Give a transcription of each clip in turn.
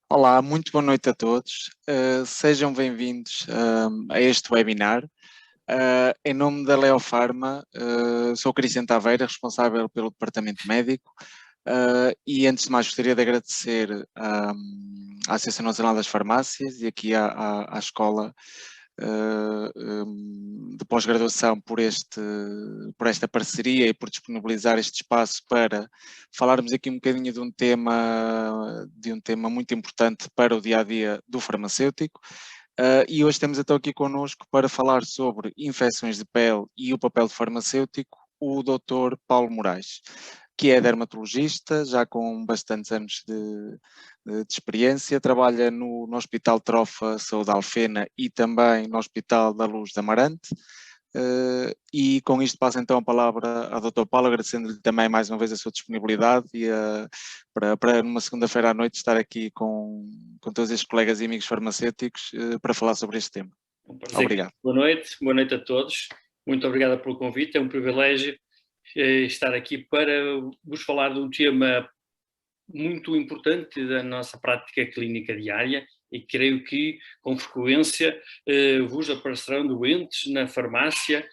Olá, muito boa noite a todos. Sejam bem-vindos a este webinar. Em nome da Leo Pharma, sou Cristian Taveira, responsável pelo Departamento Médico, e antes de mais gostaria de agradecer à Associação Nacional das Farmácias e aqui à Escola de Pós-Graduação por esta parceria e por disponibilizar este espaço para falarmos aqui um bocadinho de um tema muito importante para o dia-a-dia do farmacêutico. E hoje temos então aqui connosco para falar sobre infecções de pele e o papel do farmacêutico, o Dr. Paulo Moraes, que é dermatologista, já com bastantes anos de experiência, trabalha no Hospital Trofa Saúde Alfena e também no Hospital da Luz de Amarante. E com isto passo então a palavra ao Dr. Paulo, agradecendo-lhe também mais uma vez a sua disponibilidade e para numa segunda-feira à noite estar aqui com todos estes colegas e amigos farmacêuticos para falar sobre este tema. Obrigado. Boa noite a todos. Muito obrigado pelo convite, é um privilégio estar aqui para vos falar de um tema muito importante da nossa prática clínica diária e creio que com frequência vos aparecerão doentes na farmácia,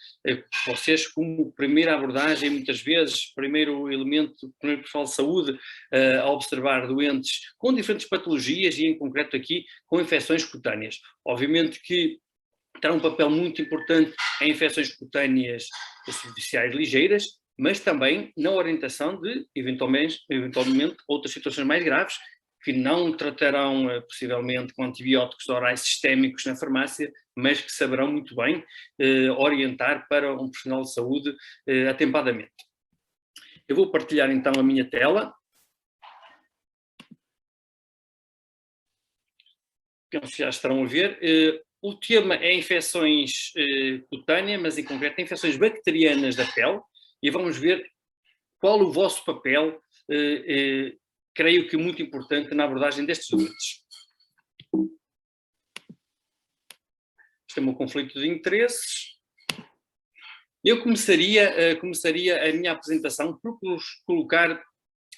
vocês como primeira abordagem, muitas vezes, primeiro pessoal de saúde a observar doentes com diferentes patologias e em concreto aqui com infecções cutâneas. Obviamente que terá um papel muito importante em infecções cutâneas superficiais ligeiras, mas também na orientação de, eventualmente outras situações mais graves, que não tratarão possivelmente com antibióticos orais sistémicos na farmácia, mas que saberão muito bem orientar para um profissional de saúde atempadamente. Eu vou partilhar então a minha tela. Penso que já estarão a ver. O tema é infecções cutâneas, mas em concreto infecções bacterianas da pele, e vamos ver qual o vosso papel, creio que muito importante na abordagem destes doentes. Isto é um conflito de interesses. Eu começaria a minha apresentação por colocar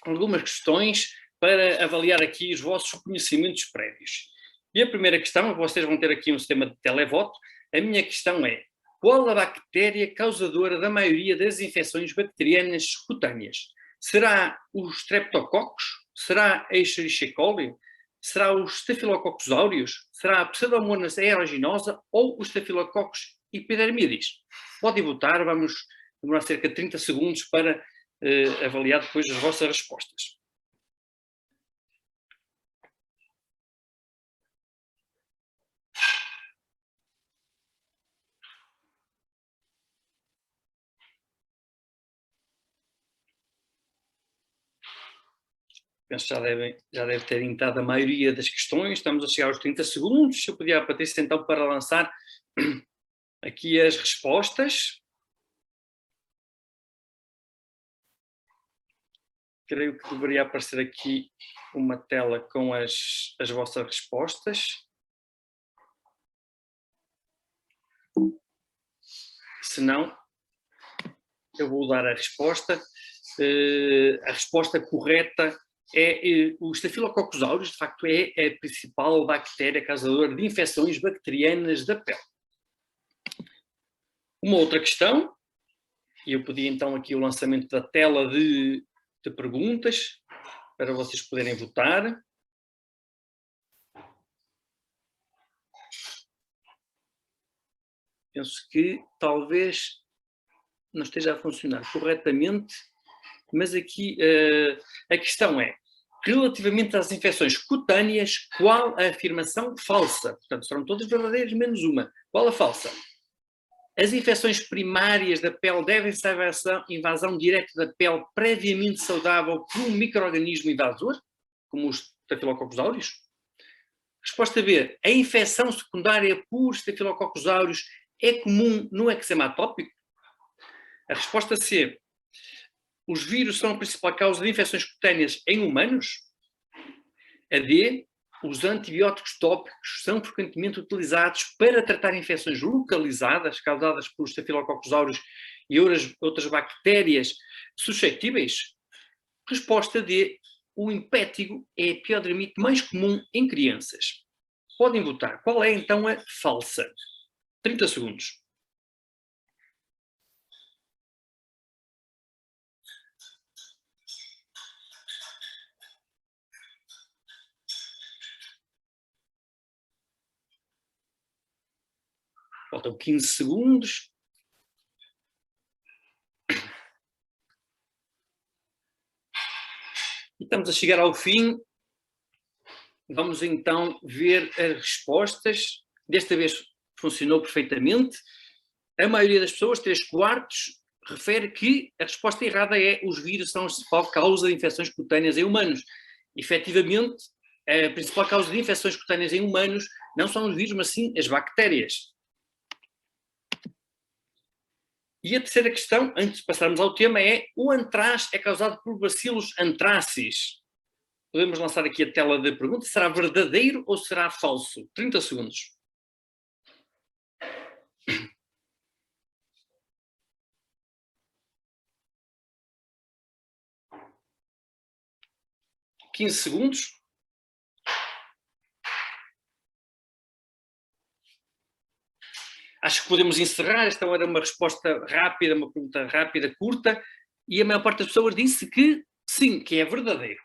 algumas questões para avaliar aqui os vossos conhecimentos prévios. E a primeira questão, vocês vão ter aqui um sistema de televoto, a minha questão é: qual a bactéria causadora da maioria das infecções bacterianas cutâneas? Será os Streptococcus? Será a Escherichia coli? Será os Staphylococcus aureus? Será a Pseudomonas aeruginosa ou os Staphylococcus epidermidis? Podem votar, vamos demorar cerca de 30 segundos para avaliar depois as vossas respostas. Penso que já deve ter entrado a maioria das questões, estamos a chegar aos 30 segundos. Eu pedi à Patrícia então para lançar aqui as respostas. Creio que deveria aparecer aqui uma tela com as vossas respostas. Se não, eu vou dar a resposta. A resposta correta é o Staphylococcus aureus, de facto, é a principal bactéria causadora de infecções bacterianas da pele. Uma outra questão, e eu pedi então aqui o lançamento da tela de perguntas para vocês poderem votar. Penso que talvez não esteja a funcionar corretamente, mas aqui a questão é: relativamente às infecções cutâneas, qual a afirmação falsa? Portanto, serão todas verdadeiras menos uma. Qual a falsa? As infecções primárias da pele devem-se à invasão direta da pele previamente saudável por um micro-organismo invasor, como os Staphylococcus aureus? Resposta B. A infecção secundária por Staphylococcus aureus é comum no eczema atópico? A resposta C. Os vírus são a principal causa de infecções cutâneas em humanos? A D. Os antibióticos tópicos são frequentemente utilizados para tratar infecções localizadas causadas por Staphylococcus aureus e outras bactérias suscetíveis? Resposta D. o impétigo é a epidermite mais comum em crianças? Podem votar. Qual é então a falsa? 30 segundos. Faltam 15 segundos. E estamos a chegar ao fim. Vamos então ver as respostas. Desta vez funcionou perfeitamente. A maioria das pessoas, 3/4, refere que a resposta errada é os vírus são a principal causa de infecções cutâneas em humanos. Efetivamente, a principal causa de infecções cutâneas em humanos não são os vírus, mas sim as bactérias. E a terceira questão, antes de passarmos ao tema, é: o antraz é causado por bacilos anthracis? Podemos lançar aqui a tela de pergunta. Será verdadeiro ou será falso? 30 segundos. $15 segundos. Acho que podemos encerrar. Esta era uma resposta rápida, uma pergunta rápida, curta, e a maior parte das pessoas disse que sim, que é verdadeiro.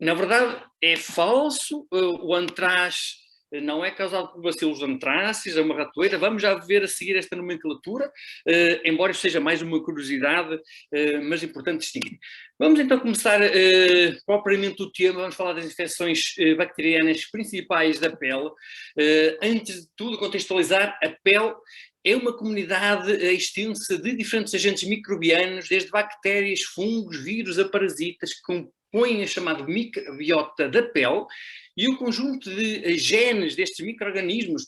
Na verdade, é falso. O antraz não é causado por bacilos anthracis, é uma ratoeira. Vamos já ver a seguir esta nomenclatura, embora seja mais uma curiosidade, mas importante distinguir. Vamos então começar propriamente o tema. Vamos falar das infecções bacterianas principais da pele. Antes de tudo, contextualizar: a pele é uma comunidade extensa de diferentes agentes microbianos, desde bactérias, fungos, vírus a parasitas, que compõem a chamada microbiota da pele, e o conjunto de genes destes micro-organismos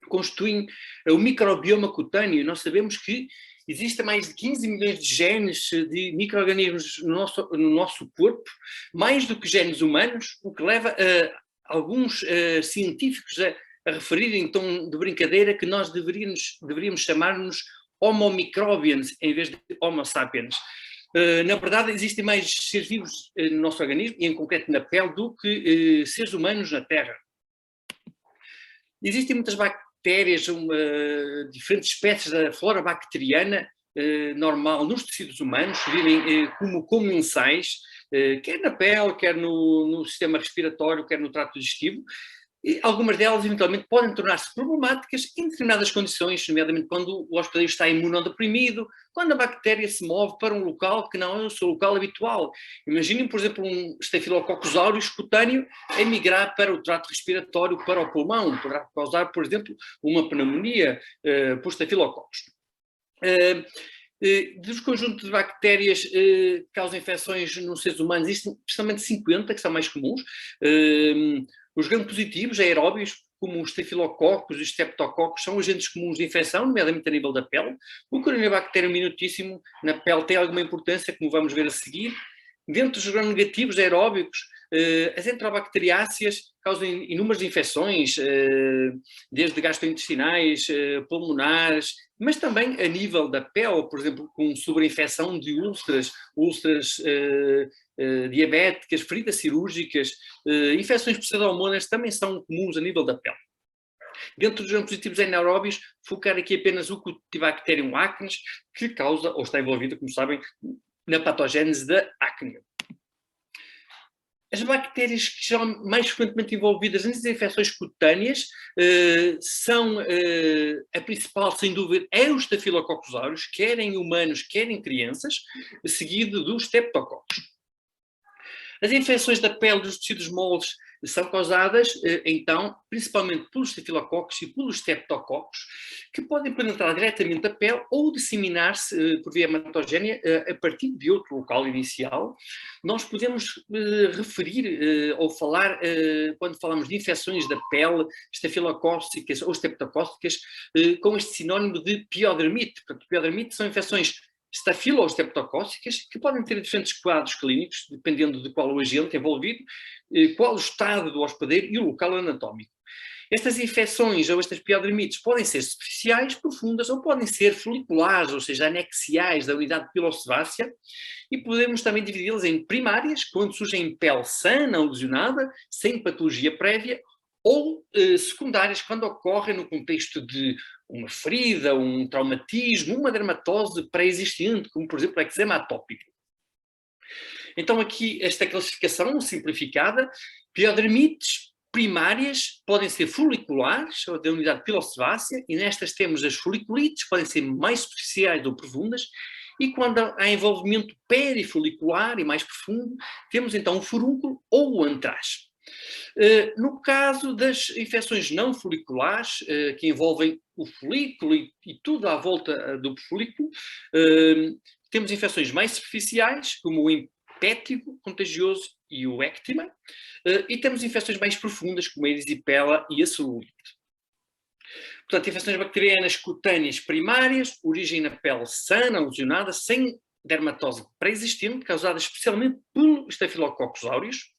constituem o microbioma cutâneo. Nós sabemos que existem mais de 15 milhões de genes de micro-organismos no nosso corpo, mais do que genes humanos, o que leva a alguns científicos a referirem, em tom de brincadeira, que nós deveríamos chamar-nos Homo microbians em vez de Homo sapiens. Na verdade, existem mais seres vivos no nosso organismo, e em concreto na pele, do que seres humanos na Terra. Existem muitas bactérias, diferentes espécies da flora bacteriana normal nos tecidos humanos, que vivem como comensais, quer na pele, quer no sistema respiratório, quer no trato digestivo. E algumas delas, eventualmente, podem tornar-se problemáticas em determinadas condições, nomeadamente quando o hospedeiro está imunodeprimido, quando a bactéria se move para um local que não é o seu local habitual. Imaginem, por exemplo, um Staphylococcus aureus cutâneo a migrar para o trato respiratório, para o pulmão, poderá causar, por exemplo, uma pneumonia por Staphylococcus. Dos conjuntos de bactérias que causam infecções nos seres humanos, existem precisamente 50, que são mais comuns. Os gram-positivos aeróbios, como os estafilococcos e os streptococcos, são agentes comuns de infecção, nomeadamente a nível da pele. O Corynebacterium minutíssimo na pele tem alguma importância, como vamos ver a seguir. Dentro dos gram-negativos aeróbicos, as enterobacteriáceas causam inúmeras infecções, desde gastrointestinais, pulmonares, mas também a nível da pele, por exemplo, com sobreinfecção de úlceras diabéticas, feridas cirúrgicas, infecções por pseudomonas também são comuns a nível da pele. Dentro dos gram-positivos anaeróbios, focar aqui apenas o Cutibacterium acnes, que causa, ou está envolvida, como sabem, na patogénese da acne. As bactérias que são mais frequentemente envolvidas nas infecções cutâneas são, a principal, sem dúvida, é o Staphylococcus aureus, quer em humanos, quer em crianças, seguido dos Streptococcus. As infecções da pele dos tecidos moles são causadas, então, principalmente pelos Staphylococcus e pelos Streptococcus, que podem penetrar diretamente a pele ou disseminar-se por via hematogénea a partir de outro local inicial. Nós podemos referir ou falar, quando falamos de infecções da pele, estafilocócicas ou streptocócicas, com este sinónimo de piodermite. Portanto, piodermite são infecções estafilo ou streptocócicas, que podem ter diferentes quadros clínicos, dependendo de qual o agente envolvido, qual o estado do hospedeiro e o local anatómico. Estas infecções ou estas piodermites podem ser superficiais, profundas, ou podem ser foliculares, ou seja, anexiais da unidade pilosebácea, e podemos também dividi-las em primárias, quando surgem em pele sã, não lesionada, sem patologia prévia, ou secundárias, quando ocorrem no contexto de uma ferida, um traumatismo, uma dermatose pré-existente, como por exemplo o eczema atópico. Então aqui esta classificação simplificada: piodermites primárias podem ser foliculares, ou da unidade pilosebácea, e nestas temos as foliculites, podem ser mais superficiais ou profundas, e quando há envolvimento perifolicular e mais profundo, temos então o furúnculo ou o antraz. No caso das infecções não foliculares, que envolvem o folículo e tudo à volta do folículo, temos infecções mais superficiais, como o impétigo contagioso e o ectema, e temos infecções mais profundas, como a erisipela e a celulite. Portanto, infecções bacterianas cutâneas primárias, origem na pele sã, não lesionada, sem dermatose pré-existente, causada especialmente por Staphylococcus aureus.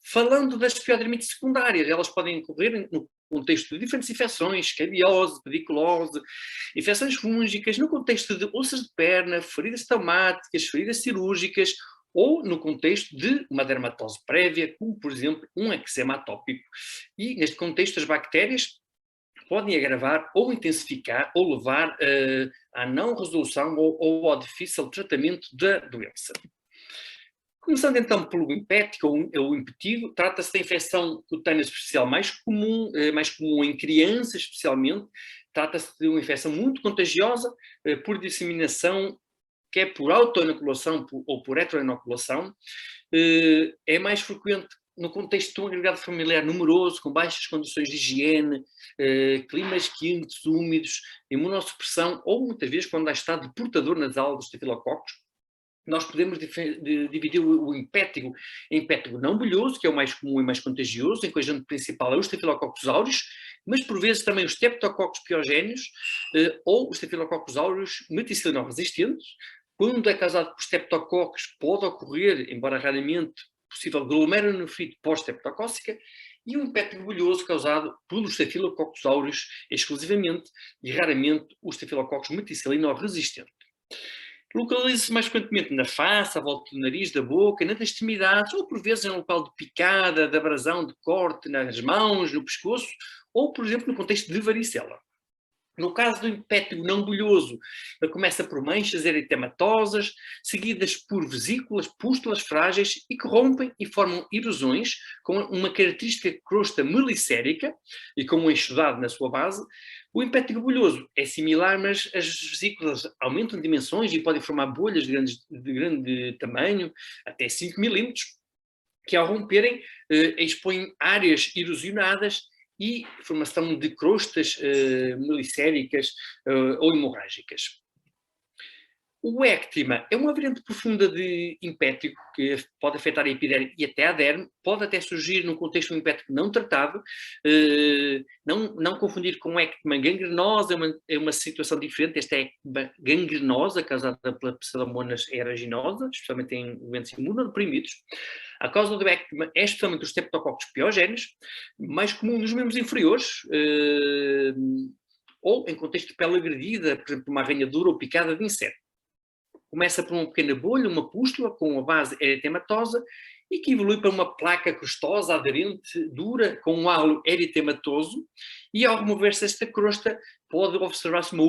Falando das piodermites secundárias, elas podem ocorrer no contexto de diferentes infecções, escabiose, pediculose, infecções fúngicas, no contexto de úlceras de perna, feridas traumáticas, feridas cirúrgicas, ou no contexto de uma dermatose prévia, como por exemplo um eczema atópico. E neste contexto as bactérias podem agravar ou intensificar ou levar à não resolução ou ao difícil tratamento da doença. Começando então pelo impético ou impetigo, trata-se da infecção cutânea superficial mais comum em crianças especialmente. Trata-se de uma infecção muito contagiosa por disseminação, quer por autoinoculação ou por heteroinoculação. É mais frequente no contexto de um agregado familiar numeroso, com baixas condições de higiene, climas quentes, úmidos, imunossupressão, ou muitas vezes quando há estado de portador nasal dos estafilococos. Nós podemos dividir o impétigo em impétigo não bulhoso, que é o mais comum e mais contagioso, em que o agente principal é o Staphylococcus aureus, mas por vezes também os Streptococcus piogéneos ou os Staphylococcus aureus meticilino-resistentes. Quando é causado por Streptococcus, pode ocorrer, embora raramente, possível glomerulonefrite pós-streptocócica, e o impétigo bulhoso causado pelos Staphylococcus aureus exclusivamente, e raramente o Staphylococcus meticilino-resistente. Localiza-se mais frequentemente na face, à volta do nariz, da boca, nas extremidades, ou por vezes em local de picada, de abrasão, de corte, nas mãos, no pescoço, ou, por exemplo, no contexto de varicela. No caso do impétigo não bulhoso, ele começa por manchas eritematosas, seguidas por vesículas, pústulas frágeis e que rompem e formam erosões com uma característica crosta melicérica e com um enxudado na sua base. O impétigo bulhoso é similar, mas as vesículas aumentam de dimensões e podem formar bolhas de grande tamanho, até 5 milímetros, que ao romperem expõem áreas erosionadas e formação de crostas melicéricas ou hemorrágicas. O ectema é uma variante profunda de impétigo que pode afetar a epiderme e até a derme, pode até surgir num contexto de um impétigo não tratado. Não confundir com ectema gangrenosa, é uma situação diferente. Esta é ectema gangrenosa, causada pela Pseudomonas aeruginosa, especialmente em doentes imunodeprimidos. A causa do ectema é especialmente os Streptococcus piogéneos, mais comum nos membros inferiores, ou em contexto de pele agredida, por exemplo, uma arranhadura ou picada de inseto. Começa por uma pequena bolha, uma pústula com a base eritematosa e que evolui para uma placa crustosa, aderente, dura, com um halo eritematoso, e ao remover-se esta crosta pode observar-se uma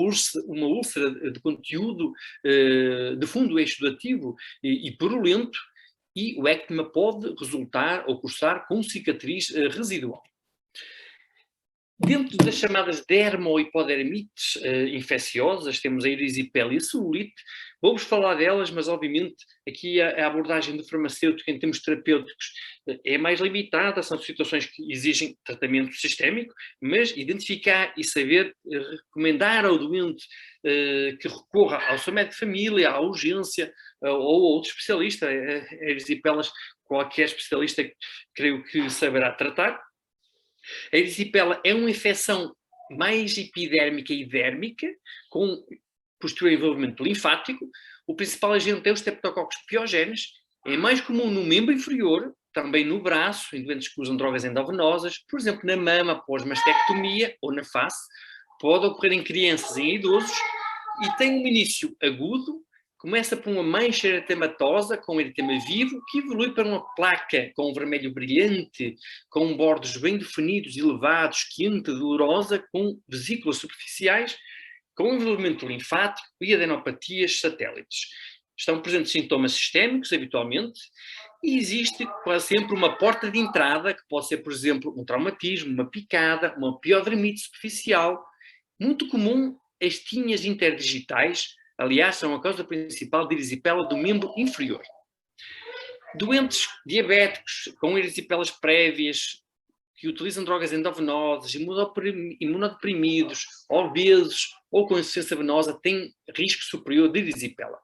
úlcera de conteúdo de fundo exudativo e purulento, e o ectema pode resultar ou cursar com cicatriz residual. Dentro das chamadas dermohipodermites infecciosas, temos a erisipela e a celulite. Vou-vos falar delas, mas obviamente aqui a abordagem do farmacêutico em termos terapêuticos é mais limitada, são situações que exigem tratamento sistémico, mas identificar e saber recomendar ao doente que recorra ao seu médico de família, à urgência ou a outro especialista. A erisipelas, qualquer especialista creio que saberá tratar. A erisipela é uma infecção mais epidérmica e dérmica, com posterior envolvimento linfático. O principal agente é os Streptococcus piogéneos, é mais comum no membro inferior, também no braço, em doentes que usam drogas endovenosas, por exemplo, na mama após mastectomia ou na face, pode ocorrer em crianças e em idosos e tem um início agudo, começa por uma mancha eritematosa com eritema vivo, que evolui para uma placa com um vermelho brilhante, com bordos bem definidos, elevados, quente, dolorosa, com vesículas superficiais, com envolvimento linfático e adenopatias satélites. Estão presentes sintomas sistémicos, habitualmente, e existe quase sempre uma porta de entrada, que pode ser, por exemplo, um traumatismo, uma picada, uma piodermite superficial. Muito comum as tinhas interdigitais, aliás, são a causa principal de erisipela do membro inferior. Doentes diabéticos com erisipelas prévias, que utilizam drogas endovenosas, imunodeprimidos, obesos ou com insuficiência venosa têm risco superior de erisipela.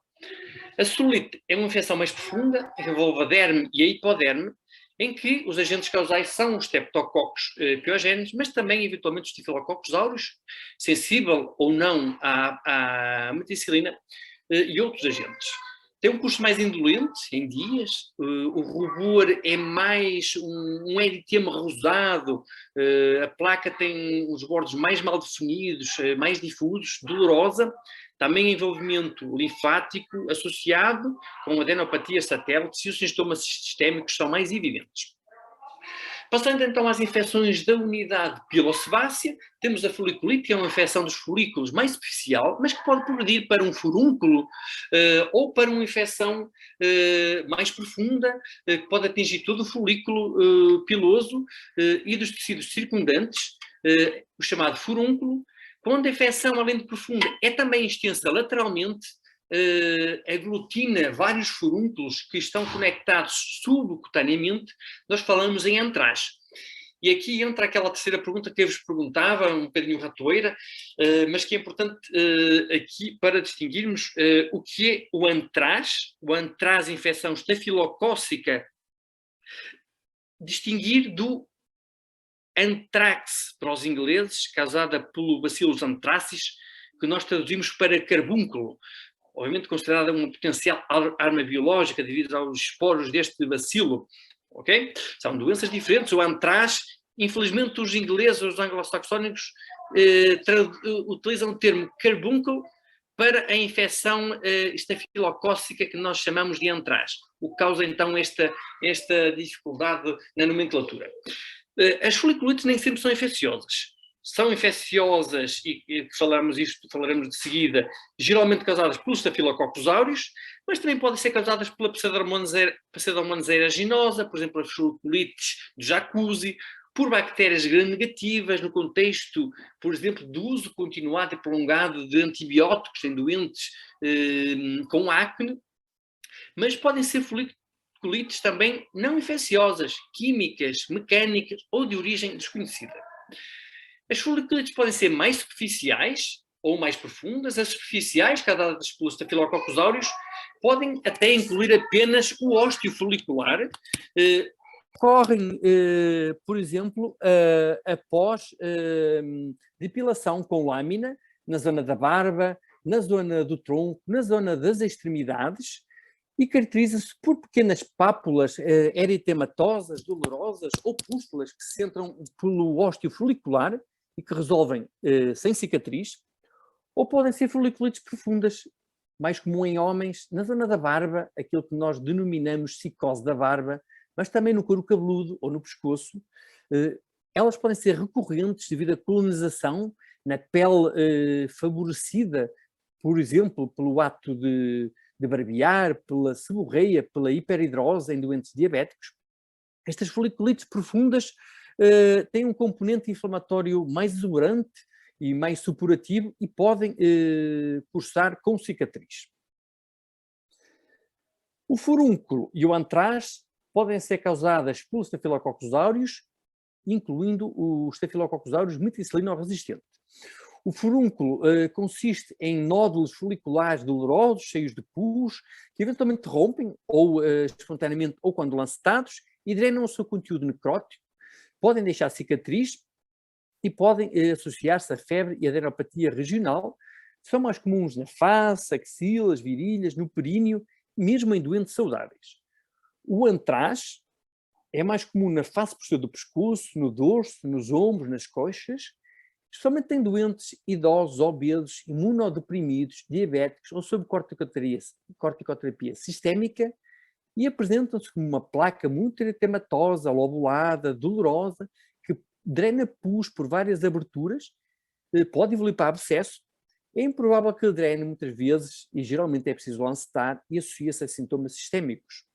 A celulite é uma infecção mais profunda, que envolve a derme e a hipoderme, em que os agentes causais são os streptococcus piogénicos, mas também, eventualmente, os Staphylococcus aureus, sensível ou não à meticilina, e outros agentes. Tem um curso mais indolente, em dias, o rubor é mais um eritema rosado, a placa tem os bordos mais mal definidos, mais difusos, dolorosa, também envolvimento linfático associado com adenopatia satélite, e os sintomas sistémicos são mais evidentes. Passando então às infecções da unidade pilosebácea, temos a foliculite, que é uma infecção dos folículos mais superficial, mas que pode progredir para um furúnculo ou para uma infecção mais profunda, que pode atingir todo o folículo piloso e dos tecidos circundantes, o chamado furúnculo. Quando a infecção, além de profunda, é também extensa lateralmente, aglutina vários furúnculos que estão conectados subcutaneamente, nós falamos em antrás. E aqui entra aquela terceira pergunta que eu vos perguntava, um bocadinho ratoeira, mas que é importante aqui para distinguirmos o que é o antrás, infecção estafilocócica, distinguir do anthrax, para os ingleses, causada pelo Bacillus anthracis, que nós traduzimos para carbúnculo, obviamente considerada uma potencial arma biológica devido aos esporos deste bacilo, ok? São doenças diferentes. O antrás, infelizmente os ingleses, os anglo-saxónicos, utilizam o termo carbúnculo para a infecção estafilocócica que nós chamamos de antrás, o que causa então esta dificuldade na nomenclatura. As foliculites nem sempre são infecciosas. São infecciosas, e falaremos de seguida, geralmente causadas pelos Staphylococcus aureus, mas também podem ser causadas pela Pseudomonas aeruginosa, por exemplo, as foliculites do jacuzzi, por bactérias gram-negativas, no contexto, por exemplo, do uso continuado e prolongado de antibióticos em doentes com acne, mas podem ser foliculites também não infecciosas, químicas, mecânicas ou de origem desconhecida. As foliculites podem ser mais superficiais ou mais profundas. As superficiais, causadas pelos Staphylococcus aureus, podem até incluir apenas o ósteo folicular. Ocorrem, por exemplo, após depilação com lâmina, na zona da barba, na zona do tronco, na zona das extremidades, e caracteriza-se por pequenas pápulas eritematosas, dolorosas ou pústulas que se centram pelo ósteo folicular e que resolvem sem cicatriz, ou podem ser foliculites profundas, mais comum em homens, na zona da barba, aquilo que nós denominamos cicose da barba, mas também no couro cabeludo ou no pescoço. Elas podem ser recorrentes devido à colonização na pele favorecida, por exemplo, pelo ato de barbear, pela seborreia, pela hiperidrose em doentes diabéticos. Estas foliculites profundas têm um componente inflamatório mais exuberante e mais supurativo e podem cursar com cicatriz. O furúnculo e o antrás podem ser causadas pelo Staphylococcus aureus, incluindo o Staphylococcus aureus meticilino-resistente. O furúnculo consiste em nódulos foliculares dolorosos, cheios de pus, que eventualmente rompem, ou espontaneamente, ou quando lancetados, e drenam o seu conteúdo necrótico, podem deixar cicatriz e podem associar-se a febre e adenopatia regional. São mais comuns na face, axilas, virilhas, no períneo, mesmo em doentes saudáveis. O antrás É mais comum na face posterior do pescoço, no dorso, nos ombros, nas coxas, especialmente em doentes idosos, obesos, imunodeprimidos, diabéticos ou sob corticoterapia sistémica e apresentam-se como uma placa muito eritematosa, lobulada, dolorosa, que drena pus por várias aberturas, pode evoluir para abscesso. É improvável que drene muitas vezes e geralmente é preciso lancetar e associa-se a sintomas sistémicos.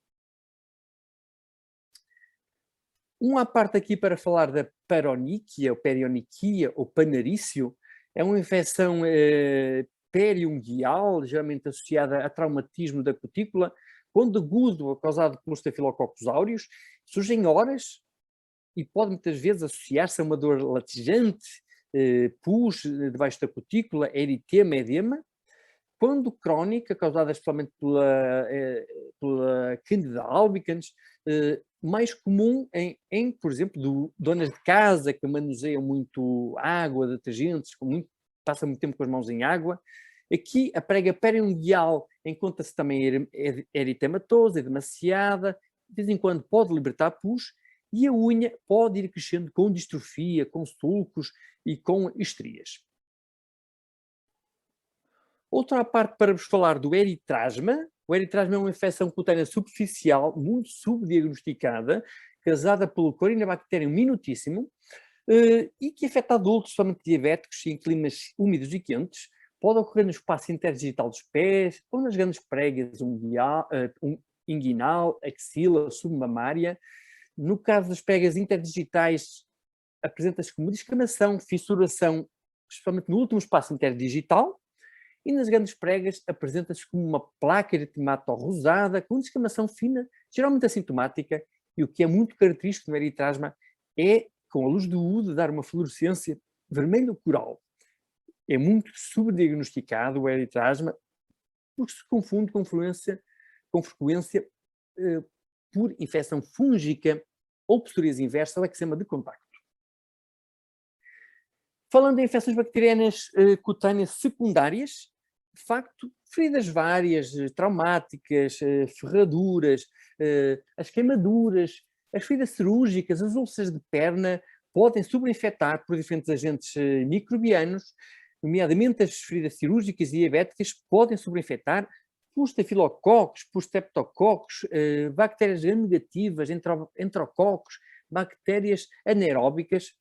À parte aqui para falar da paroníquia, ou perioniquia, ou panarício, é uma infecção periunguial, geralmente associada a traumatismo da cutícula, quando agudo causado por Staphylococcus aureus, surge em horas e pode muitas vezes associar-se a uma dor latejante, pus debaixo da cutícula, eritema, edema. Quando crónica, causada especialmente pela Candida albicans, mais comum por exemplo, donas de casa que manuseiam muito água, detergentes, passam muito tempo com as mãos em água. Aqui a prega periunguial encontra-se também eritematosa, edemaciada, de vez em quando pode libertar pus, e a unha pode ir crescendo com distrofia, com sulcos e com estrias. Outra parte para vos falar do eritrasma. O eritrasma é uma infecção cutânea superficial, muito subdiagnosticada, causada pelo Corynebacterium minutíssimo, e que afeta adultos, somente diabéticos e em climas úmidos e quentes. Pode ocorrer no espaço interdigital dos pés ou nas grandes pregas inguinal, axila, submamária. No caso das pregas interdigitais, apresenta-se como descamação, fissuração, especialmente no último espaço interdigital. E nas grandes pregas apresenta-se como uma placa eritemato-rosada com descamação fina, geralmente assintomática, e o que é muito característico no eritrasma é, com a luz do UV, dar uma fluorescência vermelho coral. É muito subdiagnosticado o eritrasma, porque se confunde com frequência por infecção fúngica ou psoríase inversa ou eczema de contacto. Falando em infecções bacterianas cutâneas secundárias, de facto, feridas várias, traumáticas, ferraduras, as queimaduras, as feridas cirúrgicas, as úlceras de perna podem sobreinfectar por diferentes agentes microbianos, nomeadamente as feridas cirúrgicas e diabéticas podem sobreinfectar por estafilococcos, por streptococcos, bactérias gram-negativas, enterococos, bactérias anaeróbicas.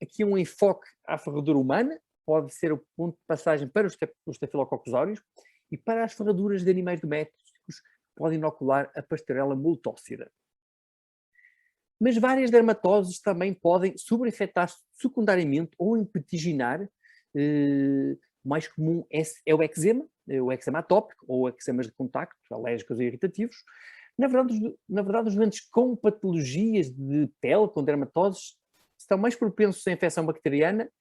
Aqui um enfoque à ferradura humana, pode ser o ponto de passagem para os Staphylococcus aureus e para as ferraduras de animais domésticos, podem inocular a Pasteurella multócida. Mas várias dermatoses também podem sobreinfectar secundariamente ou impetiginar. O mais comum é o eczema atópico ou eczemas de contacto, alérgicos e irritativos. Na verdade, os doentes com patologias de pele, com dermatoses, estão mais propensos à infecção bacteriana,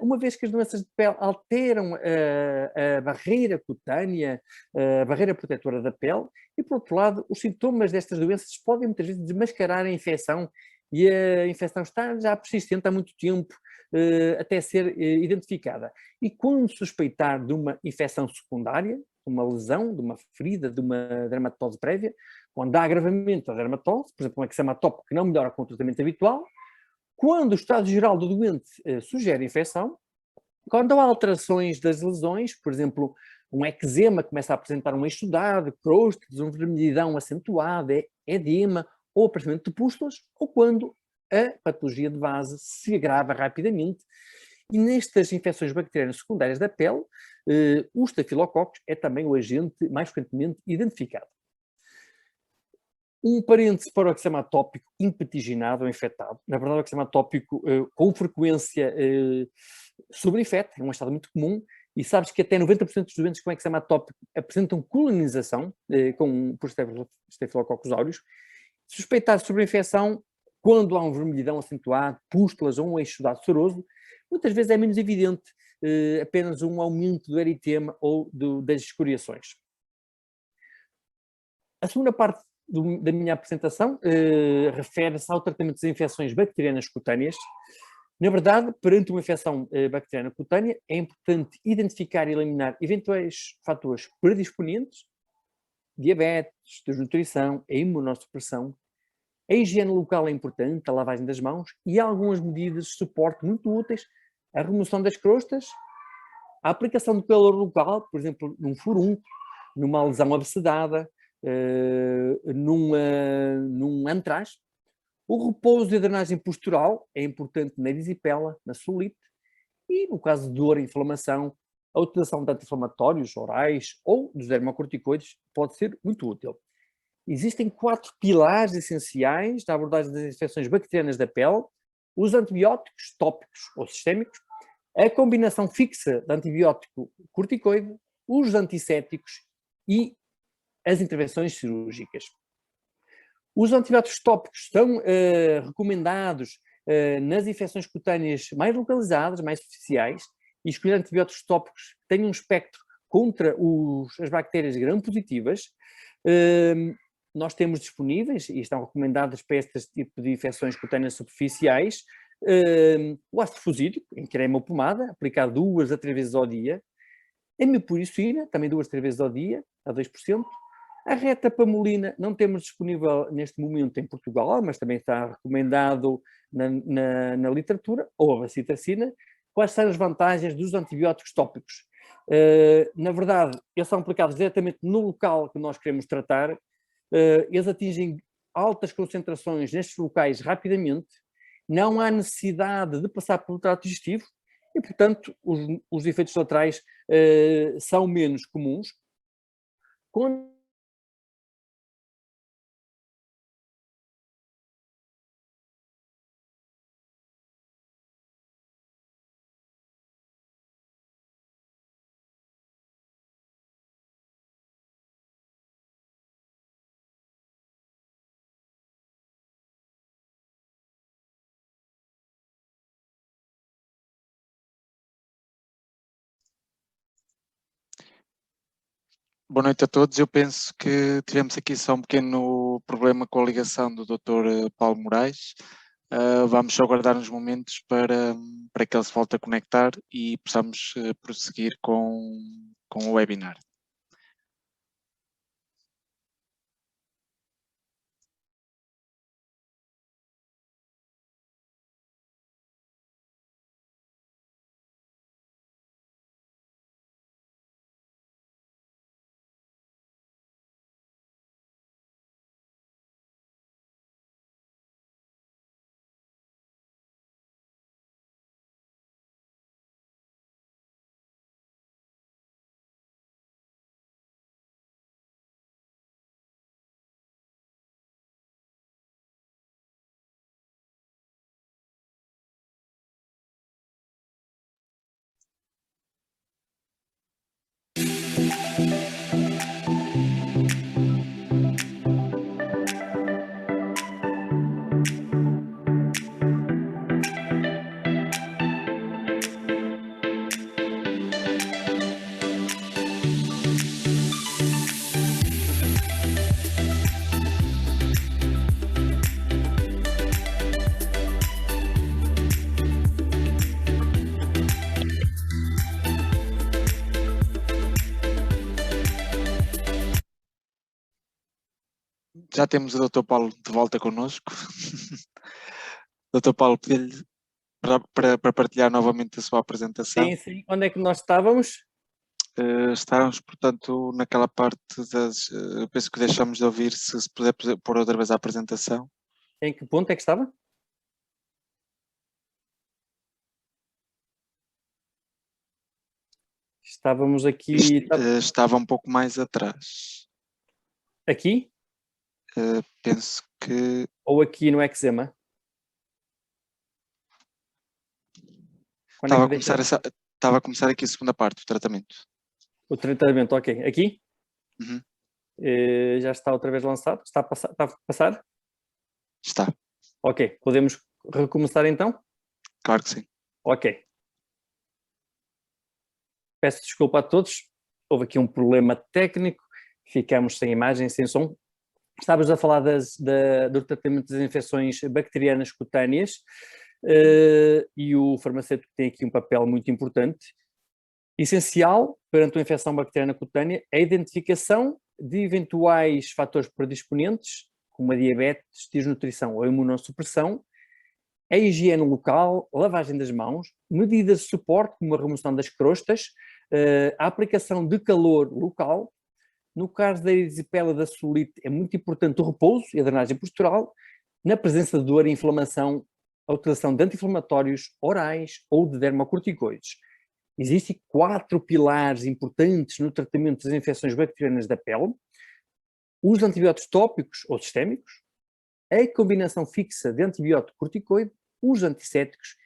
uma vez que as doenças de pele alteram a barreira cutânea, a barreira protetora da pele, e por outro lado, os sintomas destas doenças podem muitas vezes desmascarar a infecção, e a infecção está já persistente há muito tempo, até ser identificada. E quando suspeitar de uma infecção secundária, de uma lesão, de uma ferida, de uma dermatose prévia, quando há agravamento da dermatose, por exemplo, um eczema atópico que não melhora com o tratamento habitual, quando o estado geral do doente sugere infecção, quando há alterações das lesões, por exemplo, um eczema começa a apresentar um exudado, crostes, uma vermelhidão acentuada, edema ou aparecimento de pústulas, ou quando a patologia de base se agrava rapidamente. E nestas infecções bacterianas secundárias da pele, o estafilococcus é também o agente mais frequentemente identificado. Um parêntese para o eczema atópico impetiginado ou infectado. Na verdade, o eczema atópico com frequência sobreinfeta, é um estado muito comum, e sabes que até 90% dos doentes com eczema atópico apresentam colonização por Staphylococcus aureus. Suspeitar sobreinfecção quando há um vermelhidão acentuado, pústulas ou um exudado soroso, muitas vezes é menos evidente, apenas um aumento do eritema ou das escoriações. A segunda parte da minha apresentação refere-se ao tratamento das infecções bacterianas cutâneas. Na verdade, perante uma infecção bacteriana cutânea, é importante identificar e eliminar eventuais fatores predisponentes, diabetes, desnutrição, a imunossupressão, A higiene local é importante, a lavagem das mãos e há algumas medidas de suporte muito úteis, a remoção das crostas, a aplicação de pelo local, por exemplo, num furúnculo, numa lesão abscedada, num antraz. O repouso e a drenagem postural é importante na erisipela, na solite e, no caso de dor e inflamação, a utilização de anti-inflamatórios orais ou dos dermocorticoides pode ser muito útil. Existem 4 pilares essenciais da abordagem das infecções bacterianas da pele: os antibióticos tópicos ou sistémicos, a combinação fixa de antibiótico corticoide, os antissépticos e as intervenções cirúrgicas. Os antibióticos tópicos estão recomendados nas infecções cutâneas mais localizadas, mais superficiais, e escolher antibióticos tópicos que tenham um espectro contra as bactérias gram-positivas. Nós temos disponíveis, e estão recomendadas para este tipo de infecções cutâneas superficiais, o ácido fusídico, em creme ou pomada, aplicado 2 a 3 vezes ao dia, a mipuricina, também 2 a 3 vezes ao dia, a 2%, a retapamolina não temos disponível neste momento em Portugal, mas também está recomendado na literatura, ou a bacitracina. Quais são as vantagens dos antibióticos tópicos? Na verdade, eles são aplicados diretamente no local que nós queremos tratar, eles atingem altas concentrações nestes locais rapidamente, não há necessidade de passar pelo trato digestivo e, portanto, os efeitos laterais são menos comuns. Boa noite a todos. Eu penso que tivemos aqui só um pequeno problema com a ligação do Dr. Paulo Moraes. Vamos só aguardar uns momentos para que ele se volte a conectar e possamos prosseguir com o webinar. Já temos o Dr. Paulo de volta connosco. Dr. Paulo, pedi-lhe para partilhar novamente a sua apresentação. Sim, sim. Onde é que nós estávamos? Estávamos, portanto, naquela parte penso que deixamos de ouvir, se puder pôr outra vez a apresentação. Em que ponto é que estava? Estávamos aqui... Estava um pouco mais atrás. Aqui? Penso que... Ou aqui no eczema? Estava a começar aqui a segunda parte, o tratamento. O tratamento, ok. Aqui? Uhum. Já está outra vez lançado? Está a passar? Está. Ok. Podemos recomeçar então? Claro que sim. Ok. Peço desculpa a todos. Houve aqui um problema técnico. Ficamos sem imagem, sem som. Estávamos a falar do tratamento das infecções bacterianas cutâneas e o farmacêutico tem aqui um papel muito importante. Essencial perante uma infecção bacteriana cutânea é a identificação de eventuais fatores predisponentes, como a diabetes, desnutrição ou imunossupressão, a higiene local, lavagem das mãos, medidas de suporte, como a remoção das crostas, a aplicação de calor local. No caso da erisipela da celulite, é muito importante o repouso e a drenagem postural. Na presença de dor e inflamação, a utilização de anti-inflamatórios orais ou de dermocorticoides. Existem 4 pilares importantes no tratamento das infecções bacterianas da pele: os antibióticos tópicos ou sistémicos, a combinação fixa de antibiótico corticoide, os antissépticos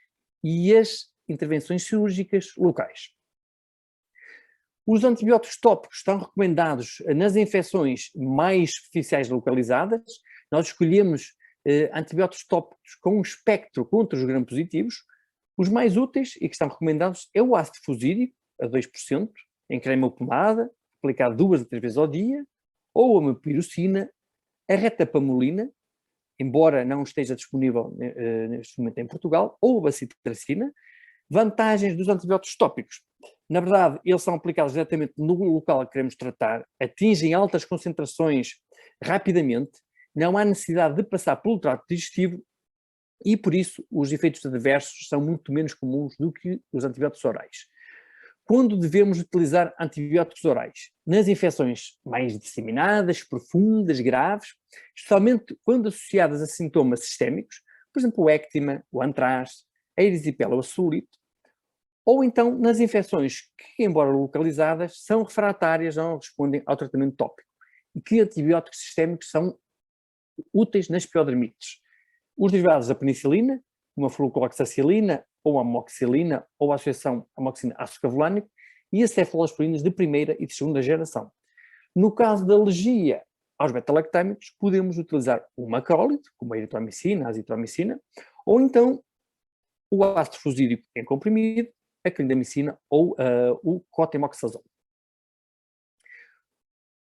e as intervenções cirúrgicas locais. Os antibióticos tópicos estão recomendados nas infecções mais superficiais localizadas. Nós escolhemos antibióticos tópicos com um espectro contra os gram-positivos. Os mais úteis e que estão recomendados é o ácido fusídico, a 2%, em creme ou pomada, aplicado 2 a 3 vezes ao dia, ou a mepirocina, a retapamolina, embora não esteja disponível neste momento em Portugal, ou a bacitracina. Vantagens dos antibióticos tópicos: na verdade, eles são aplicados diretamente no local que queremos tratar, atingem altas concentrações rapidamente, não há necessidade de passar pelo trato digestivo e, por isso, os efeitos adversos são muito menos comuns do que os antibióticos orais. Quando devemos utilizar antibióticos orais? Nas infecções mais disseminadas, profundas, graves, especialmente quando associadas a sintomas sistémicos, por exemplo, o ectema, o antraz, a erisipela ou a celulite, ou então nas infecções que, embora localizadas, são refratárias, não respondem ao tratamento tópico, e que antibióticos sistémicos são úteis nas piodermites. Os derivados da penicilina, como a flucloxacilina, ou a amoxicilina, ou a associação amoxicilina-ácido clavulânico, e as cefalosporinas de primeira e de segunda geração. No caso da alergia aos beta-lactâmicos, podemos utilizar o macrólide, como a eritromicina, a azitromicina, ou então o ácido fusídico em comprimido, a clindamicina ou o cotemoxazole.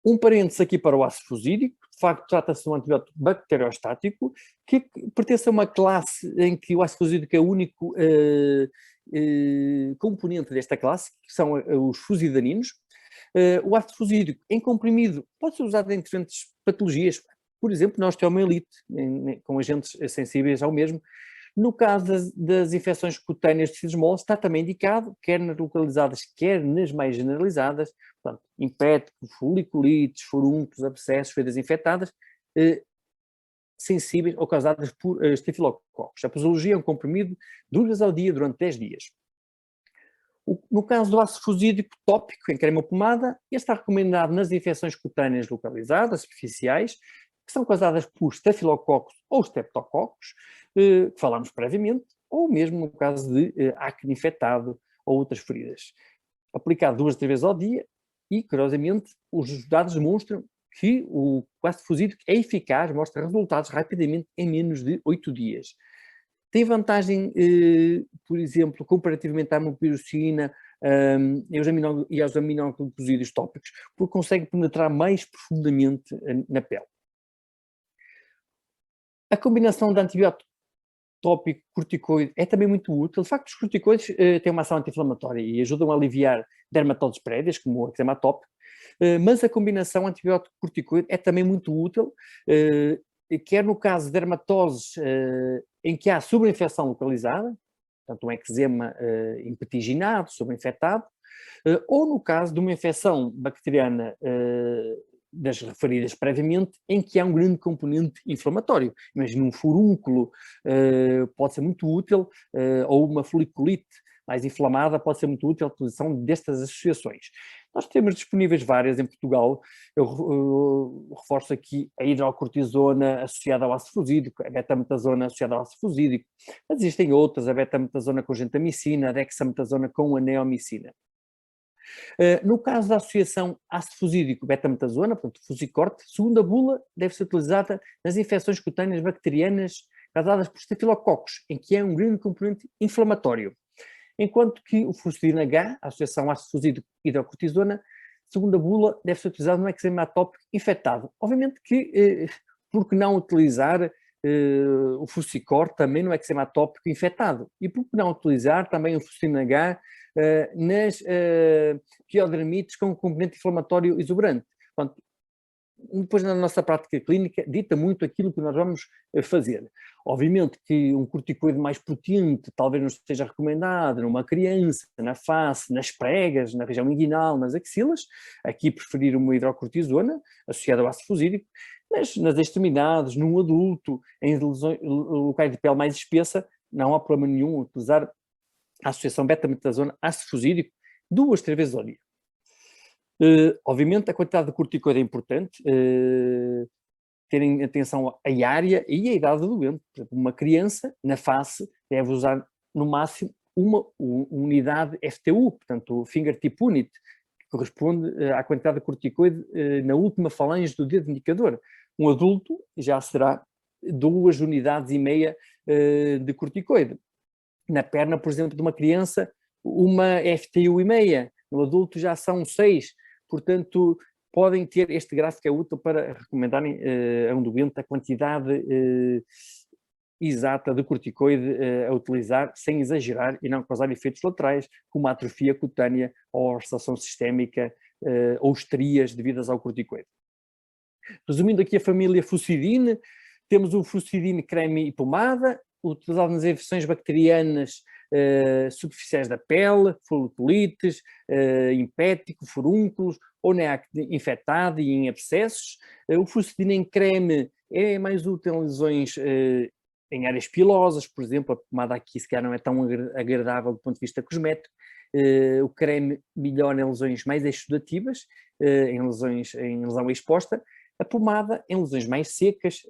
Um parênteses aqui para o ácido fusídico. De facto, trata-se de um antibiótico bacteriostático que pertence a uma classe em que o ácido fusídico é o único componente desta classe, que são os fusidaninos. O ácido fusídico em comprimido pode ser usado em diferentes patologias, por exemplo, na osteomielite, com agentes sensíveis ao mesmo. No caso das infecções cutâneas de tecidos moles, está também indicado, quer nas localizadas, quer nas mais generalizadas, portanto, impéticos, foliculites, furúnculos, abscessos, feridas infectadas, sensíveis ou causadas por estafilococcus. A posologia é um comprimido 2 vezes ao dia durante 10 dias. No caso do ácido fusídico tópico em creme ou pomada, este está recomendado nas infecções cutâneas localizadas, superficiais, que são causadas por estafilococcus ou streptococcus, que falámos previamente, ou mesmo no caso de acne infectado ou outras feridas. Aplicado 2 a 3 vezes ao dia e, curiosamente, os dados demonstram que o ácido fusídico é eficaz, mostra resultados rapidamente em menos de 8 dias. Tem vantagem, por exemplo, comparativamente à mepirocina e aos aminoglicosídeos tópicos, porque consegue penetrar mais profundamente na pele. A combinação de antibiótico tópico corticoide é também muito útil. De facto, os corticoides têm uma ação anti-inflamatória e ajudam a aliviar dermatoses prévias, como o eczema atópico, mas a combinação antibiótico corticoide é também muito útil, quer no caso de dermatoses em que há sobreinfecção localizada, portanto um eczema impetiginado, sobreinfetado, ou no caso de uma infecção bacteriana das referidas previamente, em que há um grande componente inflamatório. Imagina um furúnculo, pode ser muito útil, ou uma foliculite mais inflamada, pode ser muito útil a utilização destas associações. Nós temos disponíveis várias em Portugal. Eu reforço aqui a hidrocortisona associada ao ácido fusídico, a betametasona associada ao ácido fusídico, mas existem outras, a betametasona com gentamicina, a dexametasona com a neomicina. No caso da associação ácido fusídico betametasona, portanto fusicorte, segundo a bula, deve ser utilizada nas infecções cutâneas bacterianas causadas por estafilococcus, em que é um grande componente inflamatório. Enquanto que o fusidina H, a associação ácido fusídico hidrocortisona, segundo a bula, deve ser utilizado no eczema atópico infectado. Obviamente que, por que não utilizar o fusicorte também no eczema atópico infectado? E por que não utilizar também o fusidina H nas piodermites com componente inflamatório exuberante? Portanto, depois na nossa prática clínica, dita muito aquilo que nós vamos fazer. Obviamente que um corticoide mais potente talvez não esteja recomendado numa criança, na face, nas pregas, na região inguinal, nas axilas. Aqui preferir uma hidrocortisona associada ao ácido fusídico, mas nas extremidades, num adulto, em locais de pele mais espessa, não há problema nenhum utilizar a associação beta-metasona ácido fusídico 2-3 vezes ao dia. Obviamente a quantidade de corticoide é importante, terem atenção à área e à idade do doente. Por exemplo, uma criança na face deve usar no máximo uma unidade FTU, portanto o fingertip unit, que corresponde à quantidade de corticoide na última falange do dedo indicador. Um adulto já será 2,5 unidades de corticoide. Na perna, por exemplo, de uma criança, uma FTU e meia. No adulto já são 6. Portanto, podem ter, este gráfico é útil para recomendarem a um doente a quantidade exata de corticoide a utilizar, sem exagerar e não causar efeitos laterais, como a atrofia cutânea ou a ulceração sistémica ou estrias devidas ao corticoide. Resumindo aqui a família Fucidine, temos o Fucidine creme e pomada, utilizado nas infecções bacterianas superficiais da pele, folliculites, impético, furúnculos, ou na acne infectada e em abscessos. O Fucidine em creme é mais útil em lesões em áreas pilosas, por exemplo, a pomada aqui se calhar não é tão agradável do ponto de vista cosmético. O creme melhor em lesões mais exudativas, em lesão exposta. A pomada, em lesões mais secas,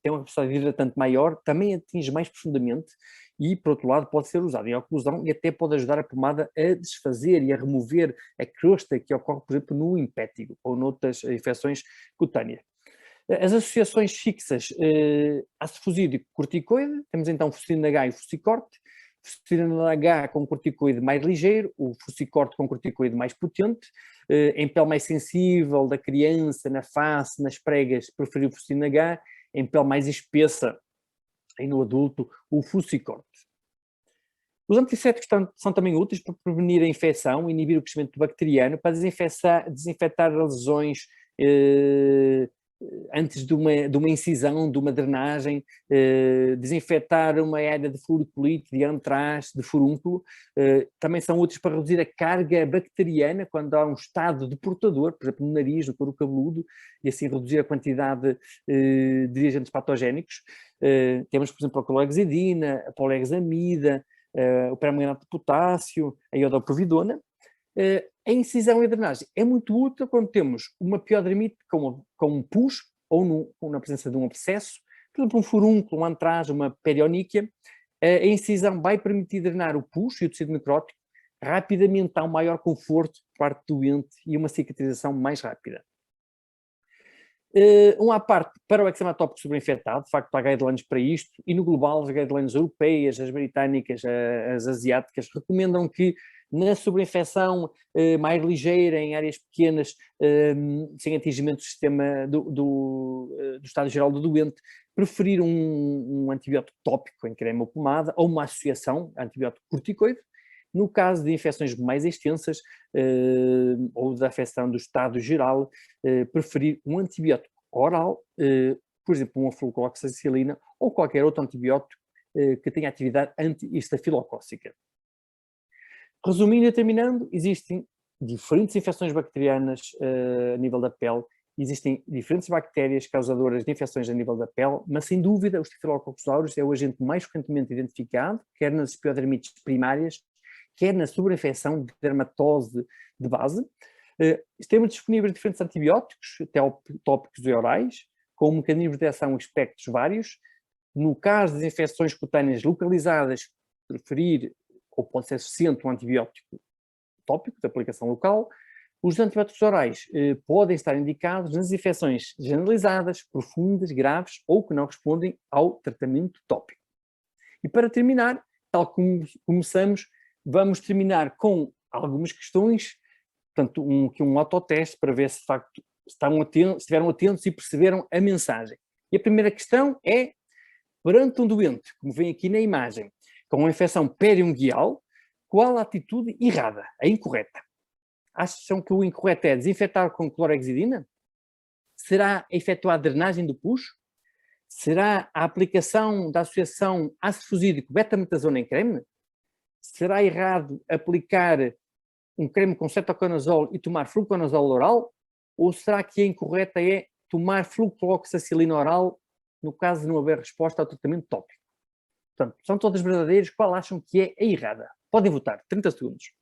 tem uma capacidade hidratante maior, também atinge mais profundamente e, por outro lado, pode ser usada em oclusão e até pode ajudar a pomada a desfazer e a remover a crosta que ocorre, por exemplo, no impétigo ou noutras infecções cutâneas. As associações fixas, ácido fusídico corticoide, temos então o Fucidine H e o Fusicorte. Fucidine H com corticoide mais ligeiro, o Fusicorte com corticoide mais potente. Em pele mais sensível da criança, na face, nas pregas, preferir o Fucidine H. Em pele mais espessa e no adulto, o Fusicorte. Os antissépticos são também úteis para prevenir a infecção, inibir o crescimento bacteriano, para desinfetar lesões antes de uma incisão, de uma drenagem, desinfetar uma área de foliculite, de antraz, de furúnculo. Também são úteis para reduzir a carga bacteriana quando há um estado de portador, por exemplo, no nariz, no couro cabeludo, e assim reduzir a quantidade de agentes patogénicos. Temos, por exemplo, a clorhexidina, a polihexamida, o permanganato de potássio, a iodoprovidona. A incisão e a drenagem é muito útil quando temos uma piodermite com um pus ou na presença de um abscesso, por exemplo, um furúnculo, um antraz, uma perioníquia. A incisão vai permitir drenar o pus e o tecido necrótico rapidamente, há um maior conforto por parte do doente e uma cicatrização mais rápida. Um à parte para o eczema tópico sobreinfetado, de facto há guidelines para isto, e no global as guidelines europeias, as britânicas, as asiáticas, recomendam que na sobreinfecção mais ligeira, em áreas pequenas, sem atingimento do sistema do estado geral do doente, preferir um antibiótico tópico em creme ou pomada, ou uma associação antibiótico corticoide. No caso de infecções mais extensas ou da afecção do estado geral, preferir um antibiótico oral, por exemplo, uma flucloxacilina ou qualquer outro antibiótico que tenha atividade anti-estafilocócica. Resumindo e terminando, existem diferentes infecções bacterianas a nível da pele, existem diferentes bactérias causadoras de infecções a nível da pele, mas sem dúvida o Staphylococcus aureus é o agente mais frequentemente identificado, quer nas piodermites primárias, quer na sobreinfecção de dermatose de base. Temos disponíveis diferentes antibióticos, tópicos e orais, com mecanismos de ação e espectros vários. No caso das infecções cutâneas localizadas, preferir, ou pode ser suficiente, um antibiótico tópico de aplicação local. Os antibióticos orais podem estar indicados nas infecções generalizadas, profundas, graves ou que não respondem ao tratamento tópico. E para terminar, tal como começamos, vamos terminar com algumas questões, portanto, um autoteste para ver se de facto estiveram atentos e perceberam a mensagem. E a primeira questão é, perante um doente, como vem aqui na imagem, com uma infecção periungueal, qual a atitude errada, a incorreta? Acham que o incorreto é desinfetar com clorhexidina? Será efetuada a drenagem do pus? Será a aplicação da associação ácido fusídico betametasona em creme? Será errado aplicar um creme com cetoconazole e tomar fluconazole oral? Ou será que a incorreta é tomar flucloxacilina oral no caso de não haver resposta ao tratamento tópico? Portanto, são todas verdadeiras. Qual acham que é a errada? Podem votar. 30 segundos.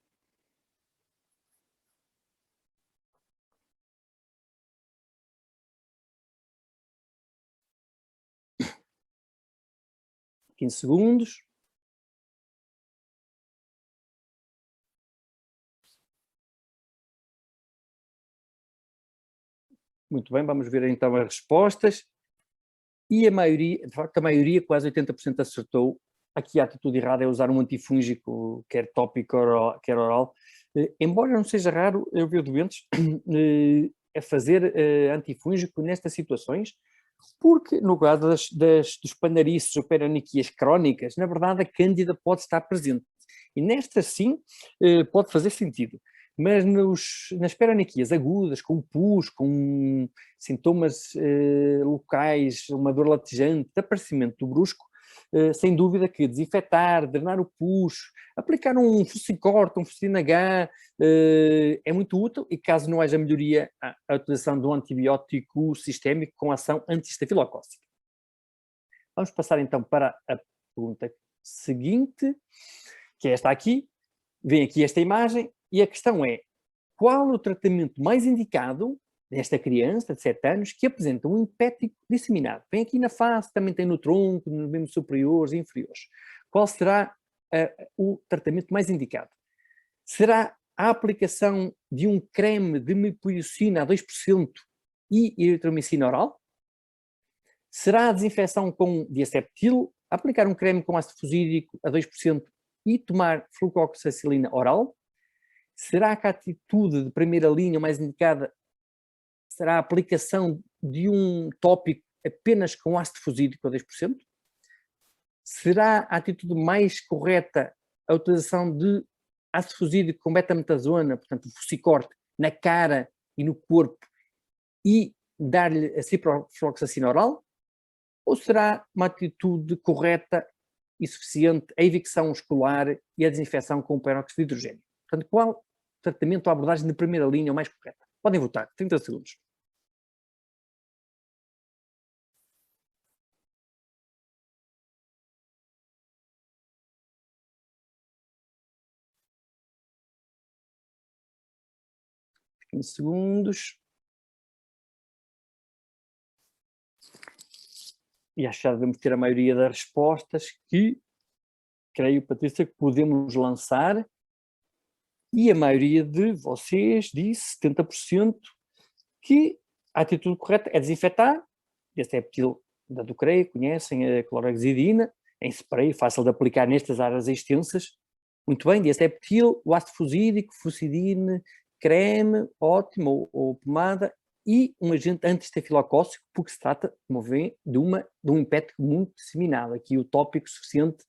Quinze segundos. Muito bem, vamos ver então as respostas. E a maioria, de facto, a maioria, quase 80% acertou. Aqui a atitude errada é usar um antifúngico, quer tópico, quer oral. Embora não seja raro eu ver doentes a fazer antifúngico nestas situações, porque no caso dos panarices ou peroniquias crónicas, na verdade a cândida pode estar presente. E nestas sim pode fazer sentido. Mas nas peroniquias agudas, com pus, com sintomas locais, uma dor latejante, aparecimento do brusco, sem dúvida que desinfetar, drenar o pus, aplicar um fusicorte, um fucina H, é muito útil e caso não haja melhoria, a utilização de um antibiótico sistémico com ação anti-estafilocócica. Vamos passar então para a pergunta seguinte, que é esta aqui. Vem aqui esta imagem e a questão é: qual o tratamento mais indicado nesta criança de 7 anos que apresenta um impético disseminado? Vem aqui na face, também tem no tronco, nos membros superiores e inferiores. Qual será o tratamento mais indicado? Será a aplicação de um creme de mipirocina a 2% e eritromicina oral? Será a desinfecção com diaceptil, aplicar um creme com ácido fusídico a 2% e tomar flucloxacilina oral? Será que a atitude de primeira linha mais indicada será a aplicação de um tópico apenas com ácido fusídico a 2%? Será a atitude mais correta a utilização de ácido fusídico com betametasona, portanto o fusicorte, na cara e no corpo e dar-lhe a ciprofloxacina oral? Ou será uma atitude correta e suficiente a evicção muscular e a desinfecção com o peróxido de hidrogênio? Portanto, qual tratamento ou abordagem de primeira linha é o mais correta? Podem votar, 30 segundos. Segundos. E acho que já devemos ter a maioria das respostas que, creio, Patrícia, que podemos lançar. E a maioria de vocês disse, 70%, que a atitude correta é desinfetar. Este é eptil da Ducreia, conhecem a clorhexidina, em spray, fácil de aplicar nestas áreas extensas. Muito bem, este é eptil, o ácido fusídico, fusidine, creme, ótimo, ou pomada, e um agente anti-estafilocócico, porque se trata, como veem, de um impético muito disseminado. Aqui o tópico suficiente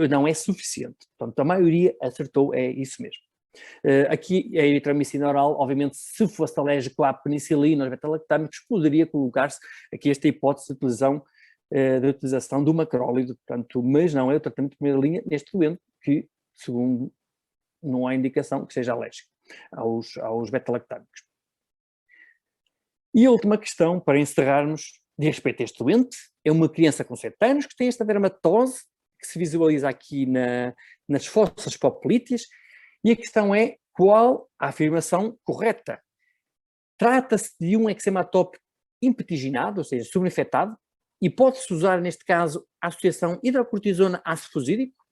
não é suficiente. Portanto, a maioria acertou, é isso mesmo. Aqui a eritromicina oral, obviamente, se fosse alérgico à penicilina, aos beta-lactâmicos, poderia colocar-se aqui esta hipótese de utilização do macrólido, portanto, mas não é o tratamento de primeira linha neste doente, que, segundo, não há indicação que seja alérgico aos beta-lactâmicos. E a última questão, para encerrarmos, de respeito a este doente, é uma criança com 7 anos que tem esta dermatose, que se visualiza aqui nas fossas populíteas, e a questão é: qual a afirmação correta? Trata-se de um eczema atópico impetiginado, ou seja, sobreinfetado, e pode-se usar, neste caso, a associação hidrocortisona ácido fusídico?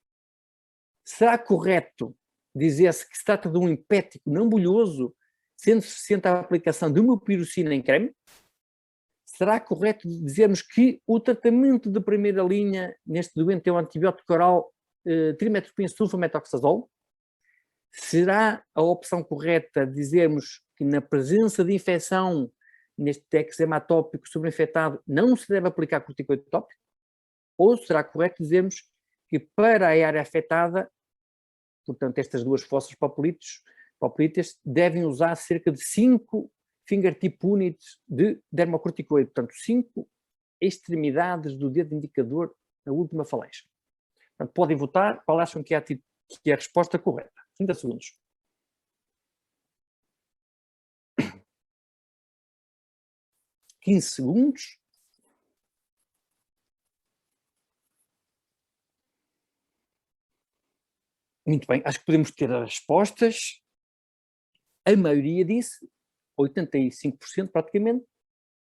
Será correto dizer-se que se trata de um impético não bulhoso, sendo suficiente a aplicação de uma pirocina em creme? Será correto dizermos que o tratamento de primeira linha neste doente é o antibiótico oral trimetoprim sulfametoxazole? Será a opção correta dizermos que na presença de infecção neste eczema atópico sobreinfetado não se deve aplicar corticoide tópico? Ou será correto dizermos que para a área afetada, portanto estas duas fossas populíteas devem usar cerca de 5 fingertip units de dermocorticoide, portanto 5 extremidades do dedo indicador na última falange. Portanto, podem votar qual acham que é a resposta correta. 30 segundos. $15 segundos. Muito bem, acho que podemos ter as respostas. A maioria disse, 85% praticamente,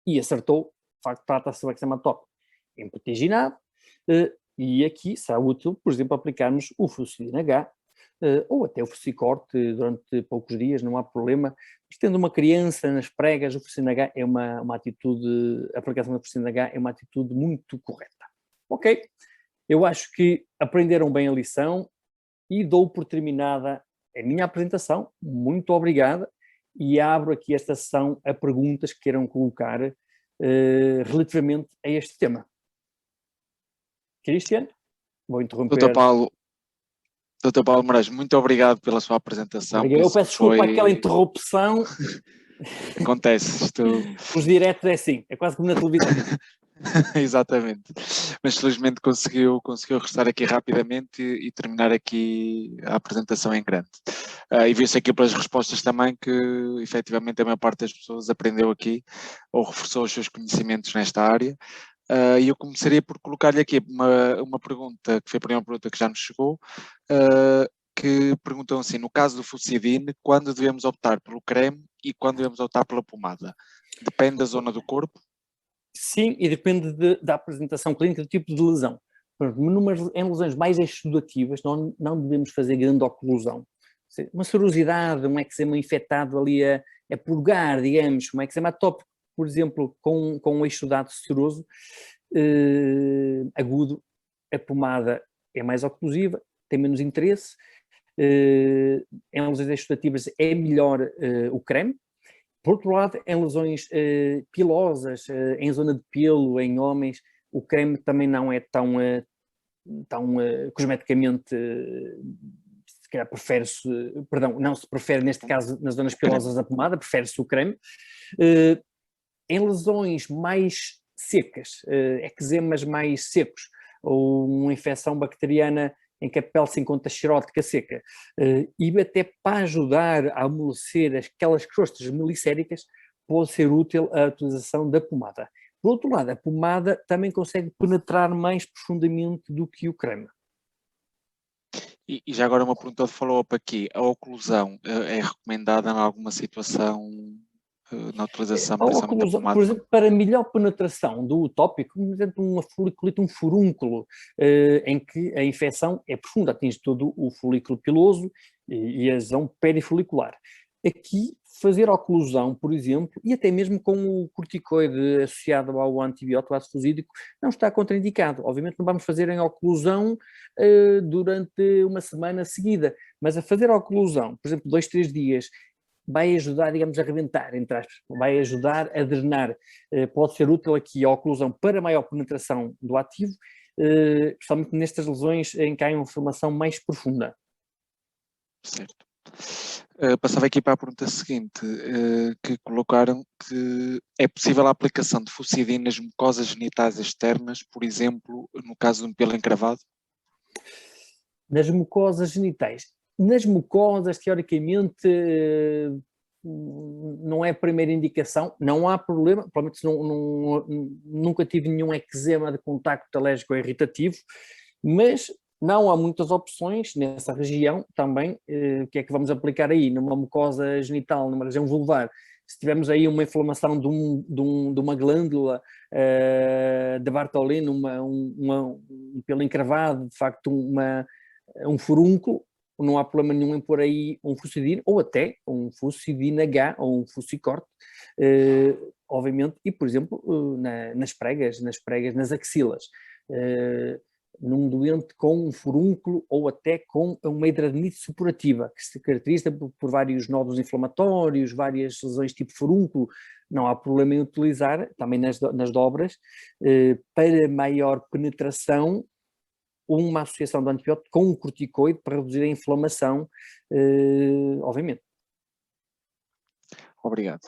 e acertou. De facto, trata-se do eczema atópico impetiginado, e aqui será útil, por exemplo, aplicarmos o Fucidin H, ou até o Fucicorte durante poucos dias, não há problema. Mas tendo uma criança nas pregas, o Fucidin H é uma atitude, a aplicação do Fucidin H é uma atitude muito correta. Ok, eu acho que aprenderam bem a lição e dou por terminada a minha apresentação. Muito obrigada, e abro aqui esta sessão a perguntas que queiram colocar relativamente a este tema. Cristian, vou interromper. Dr. Paulo Moraes, muito obrigado pela sua apresentação. Eu peço desculpa aquela interrupção. Acontece. Os diretos é assim, é quase como na televisão. Exatamente, mas felizmente conseguiu regressar aqui rapidamente e terminar aqui a apresentação em grande. E viu-se aqui pelas respostas também que efetivamente a maior parte das pessoas aprendeu aqui ou reforçou os seus conhecimentos nesta área. E eu começaria por colocar-lhe aqui uma pergunta, que foi a primeira pergunta que já nos chegou, que perguntam assim: no caso do Fucidin, quando devemos optar pelo creme e quando devemos optar pela pomada? Depende da zona do corpo? Sim, e depende da apresentação clínica, do tipo de lesão. Em lesões mais exudativas, não devemos fazer grande oclusão. Uma serosidade, um eczema infectado ali a purgar, digamos, um eczema atópico, por exemplo, com um exudado seroso agudo, a pomada é mais oclusiva, tem menos interesse. Em lesões exudativas é melhor o creme. Por outro lado, em lesões pilosas, em zona de pelo, em homens, o creme também não é tão cosmeticamente, se calhar prefere-se, perdão, não se prefere neste caso nas zonas pilosas a pomada, prefere-se o creme. Em lesões mais secas, eczemas mais secos, ou uma infecção bacteriana em que a pele se encontra xerótica seca, e até para ajudar a amolecer aquelas crostas melicéricas, pode ser útil a utilização da pomada. Por outro lado, a pomada também consegue penetrar mais profundamente do que o creme. E já agora uma pergunta de follow-up aqui: a oclusão é recomendada em alguma situação na utilização, principalmente da pomada? Por exemplo, para melhor penetração do tópico, por exemplo, uma foliculite, um furúnculo, em que a infecção é profunda, atinge todo o folículo piloso e a lesão perifolicular. Aqui, fazer oclusão, por exemplo, e até mesmo com o corticoide associado ao antibiótico, ácido fusídico, não está contraindicado. Obviamente não vamos fazer em oclusão durante uma semana seguida, mas a fazer oclusão, por exemplo, 2, 3 dias, vai ajudar, digamos, a rebentar, entre aspas, vai ajudar a drenar. Pode ser útil aqui a oclusão para maior penetração do ativo, especialmente nestas lesões em que há uma inflamação mais profunda. Certo. Passava aqui para a pergunta seguinte, que colocaram que é possível a aplicação de Fucidin nas mucosas genitais externas, por exemplo, no caso de um pelo encravado? Nas mucosas genitais. Nas mucosas, teoricamente, não é a primeira indicação, não há problema, provavelmente nunca tive nenhum eczema de contacto alérgico ou irritativo, mas não há muitas opções nessa região também. O que é que vamos aplicar aí? Numa mucosa genital, numa região vulvar, se tivermos aí uma inflamação de uma glândula de Bartholin, um pelo encravado, de facto um furúnculo, não há problema nenhum em pôr aí um Fucidin, ou até um Fucidin H, ou um Fucicorte, obviamente, e por exemplo, nas pregas, nas axilas, num doente com um furúnculo ou até com uma hidradinite supurativa, que se caracteriza por vários nódulos inflamatórios, várias lesões tipo furúnculo, não há problema em utilizar, também nas dobras, para maior penetração, uma associação do antibiótico com um corticoide para reduzir a inflamação, obviamente. Obrigado.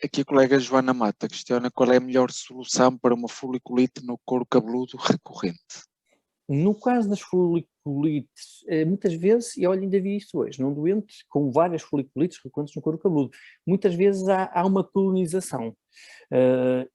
Aqui a colega Joana Mata questiona qual é a melhor solução para uma foliculite no couro cabeludo recorrente. No caso das foliculites, muitas vezes, e olha, ainda vi isto hoje, num doente com várias foliculites recorrentes no couro cabeludo, muitas vezes há uma colonização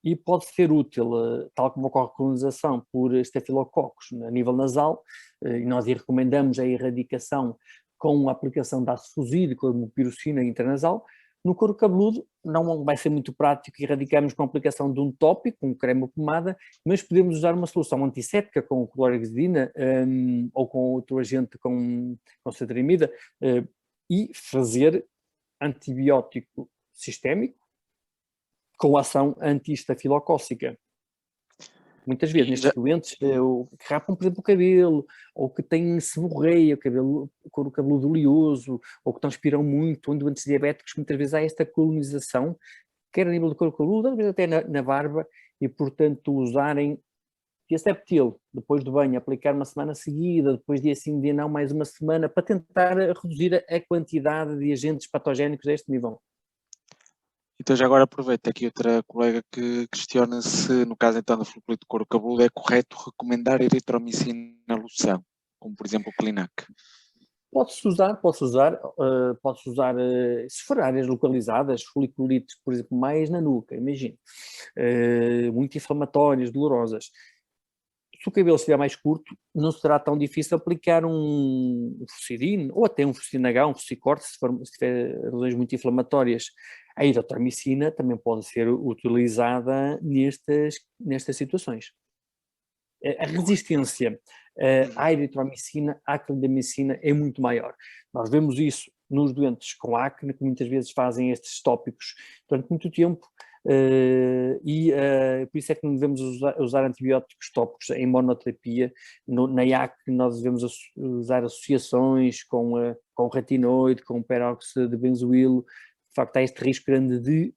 e pode ser útil, tal como ocorre a colonização por estafilococos a nível nasal, e nós recomendamos a erradicação com a aplicação de ácido fusílico, como pirocina intranasal. No couro cabeludo não vai ser muito prático erradicarmos com a aplicação de um tópico, um creme ou pomada, mas podemos usar uma solução antisséptica com clorhexidina ou com outro agente com cetrimida e fazer antibiótico sistémico com ação anti-estafilocócica. Muitas vezes, nestes doentes que rapam, por exemplo, o cabelo, ou que têm seborreia, o couro cabeludo oleoso, ou que transpiram muito, ou em doentes diabéticos, muitas vezes há esta colonização, quer a nível do couro cabeludo, às vezes até na barba, e portanto usarem Tiaceptil, depois do banho, aplicar uma semana seguida, depois dia sim, dia não, mais uma semana, para tentar reduzir a quantidade de agentes patogénicos a este nível. Então já agora aproveito aqui outra colega que questiona se, no caso então da foliculite do couro cabeludo, é correto recomendar eritromicina na loção, como por exemplo o Clinac. Pode-se usar, se for áreas localizadas, foliculites, por exemplo, mais na nuca, imagine, muito inflamatórias, dolorosas. Se o cabelo estiver mais curto, não será tão difícil aplicar um fucidine, ou até um fucidinH, um fucicorte, se tiver lesões muito inflamatórias. A eritromicina também pode ser utilizada nestas situações. A resistência à eritromicina, à clindamicina é muito maior. Nós vemos isso nos doentes com acne, que muitas vezes fazem estes tópicos durante muito tempo, por isso é que não devemos usar antibióticos tópicos em monoterapia. Na acne nós devemos usar associações com retinoide, com peróxido de benzoílo. De facto há este risco grande de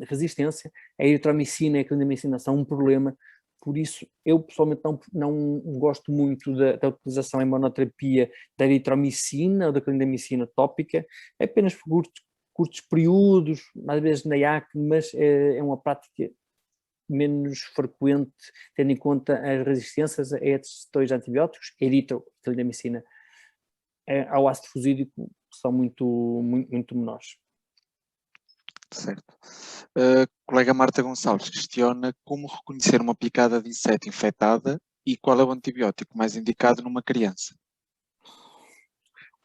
resistência. A eritromicina e a clindamicina são um problema. Por isso, eu pessoalmente não gosto muito da utilização em monoterapia da eritromicina ou da clindamicina tópica, apenas por curtos períodos, às vezes na acne, mas é uma prática menos frequente, tendo em conta as resistências a estes dois antibióticos, eritro e clindamicina, ao ácido fusídico, são muito menores. Certo. Colega Marta Gonçalves questiona como reconhecer uma picada de inseto infectada e qual é o antibiótico mais indicado numa criança.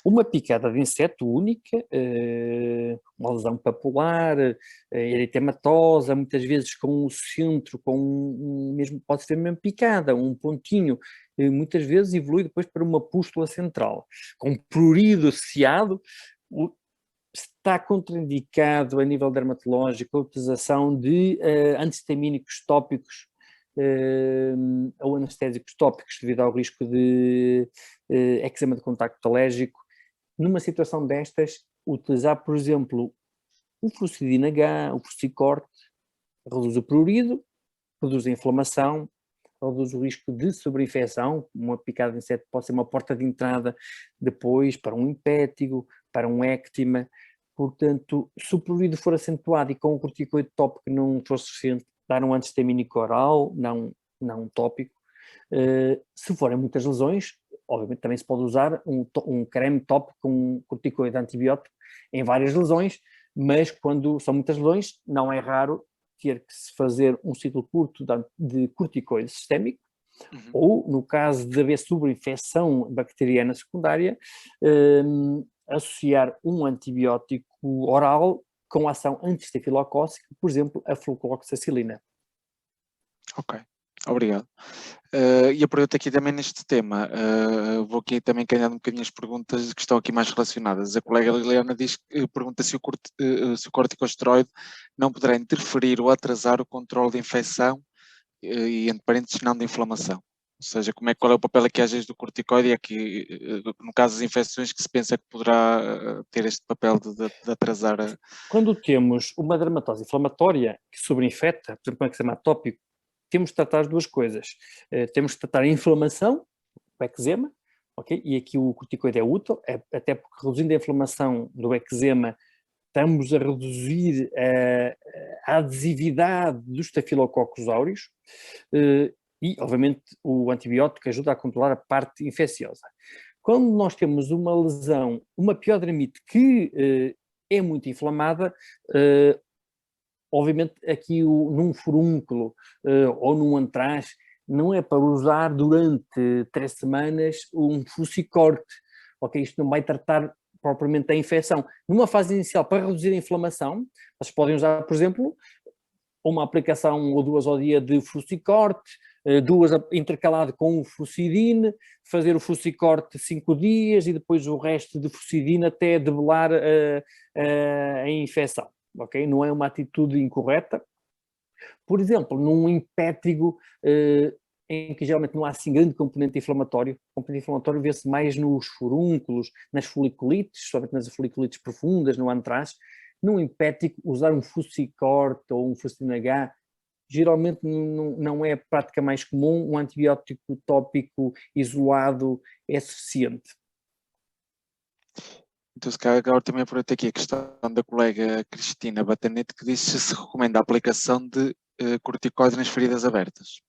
Uma picada de inseto única, uma lesão papular, eritematosa, muitas vezes com o centro, mesmo, pode ser mesmo picada, um pontinho, muitas vezes evolui depois para uma pústula central, com prurido associado. Está contraindicado a nível dermatológico a utilização de antihistamínicos tópicos ou anestésicos tópicos devido ao risco de eczema de contacto alérgico. Numa situação destas, utilizar, por exemplo, o fucidinH, o fucicorte, reduz o prurido, reduz a inflamação, reduz o risco de sobreinfecção. Uma picada de inseto pode ser uma porta de entrada depois para um impétigo, para um eczema. Portanto, se o prurido for acentuado e com o corticoide tópico não for suficiente, dar um antihistamínico oral, não tópico. Se forem muitas lesões, obviamente também se pode usar um creme tópico com corticoide antibiótico em várias lesões, mas quando são muitas lesões, não é raro ter que se fazer um ciclo curto de corticoide sistémico, ou no caso de haver sobreinfecção bacteriana secundária, associar um antibiótico oral com ação anti-estafilocócica, por exemplo, a flucloxacilina. Ok, obrigado. E aproveito aqui também neste tema, vou aqui também calhar um bocadinho as perguntas que estão aqui mais relacionadas. A colega Liliana pergunta se o corticosteroide não poderá interferir ou atrasar o controle de infecção e, entre parênteses, não de inflamação. Ou seja, qual é o papel aqui às vezes do corticoide e aqui, no caso das infecções, que se pensa que poderá ter este papel de atrasar a... Quando temos uma dermatose inflamatória que sobreinfecta, por exemplo, um eczema atópico, temos de tratar as duas coisas. Temos de tratar a inflamação, o eczema, okay? E aqui o corticoide é útil, até porque reduzindo a inflamação do eczema, estamos a reduzir a adesividade dos estafilococos áureos e, obviamente, o antibiótico ajuda a controlar a parte infecciosa. Quando nós temos uma lesão, uma piodermite que é muito inflamada, obviamente aqui num furúnculo ou num antraz, não é para usar durante 3 semanas um fusicorte, ok? Isto não vai tratar propriamente a infecção. Numa fase inicial, para reduzir a inflamação, vocês podem usar, por exemplo, uma aplicação ou 2 ao dia de fusicorte, 2 intercalado com o fucidine, fazer o fusicorte 5 dias e depois o resto de fucidine até debelar a infecção, ok? Não é uma atitude incorreta. Por exemplo, num impétigo em que geralmente não há assim grande componente inflamatório, o componente inflamatório vê-se mais nos furúnculos, nas foliculites, somente nas foliculites profundas, no antraz. Num impético, usar um fusicorte ou um fucidine H geralmente não é a prática mais comum, um antibiótico tópico isolado é suficiente. Então, se calhar agora também aproveito aqui a questão da colega Cristina Batanete, que disse se recomenda a aplicação de corticoide nas feridas abertas.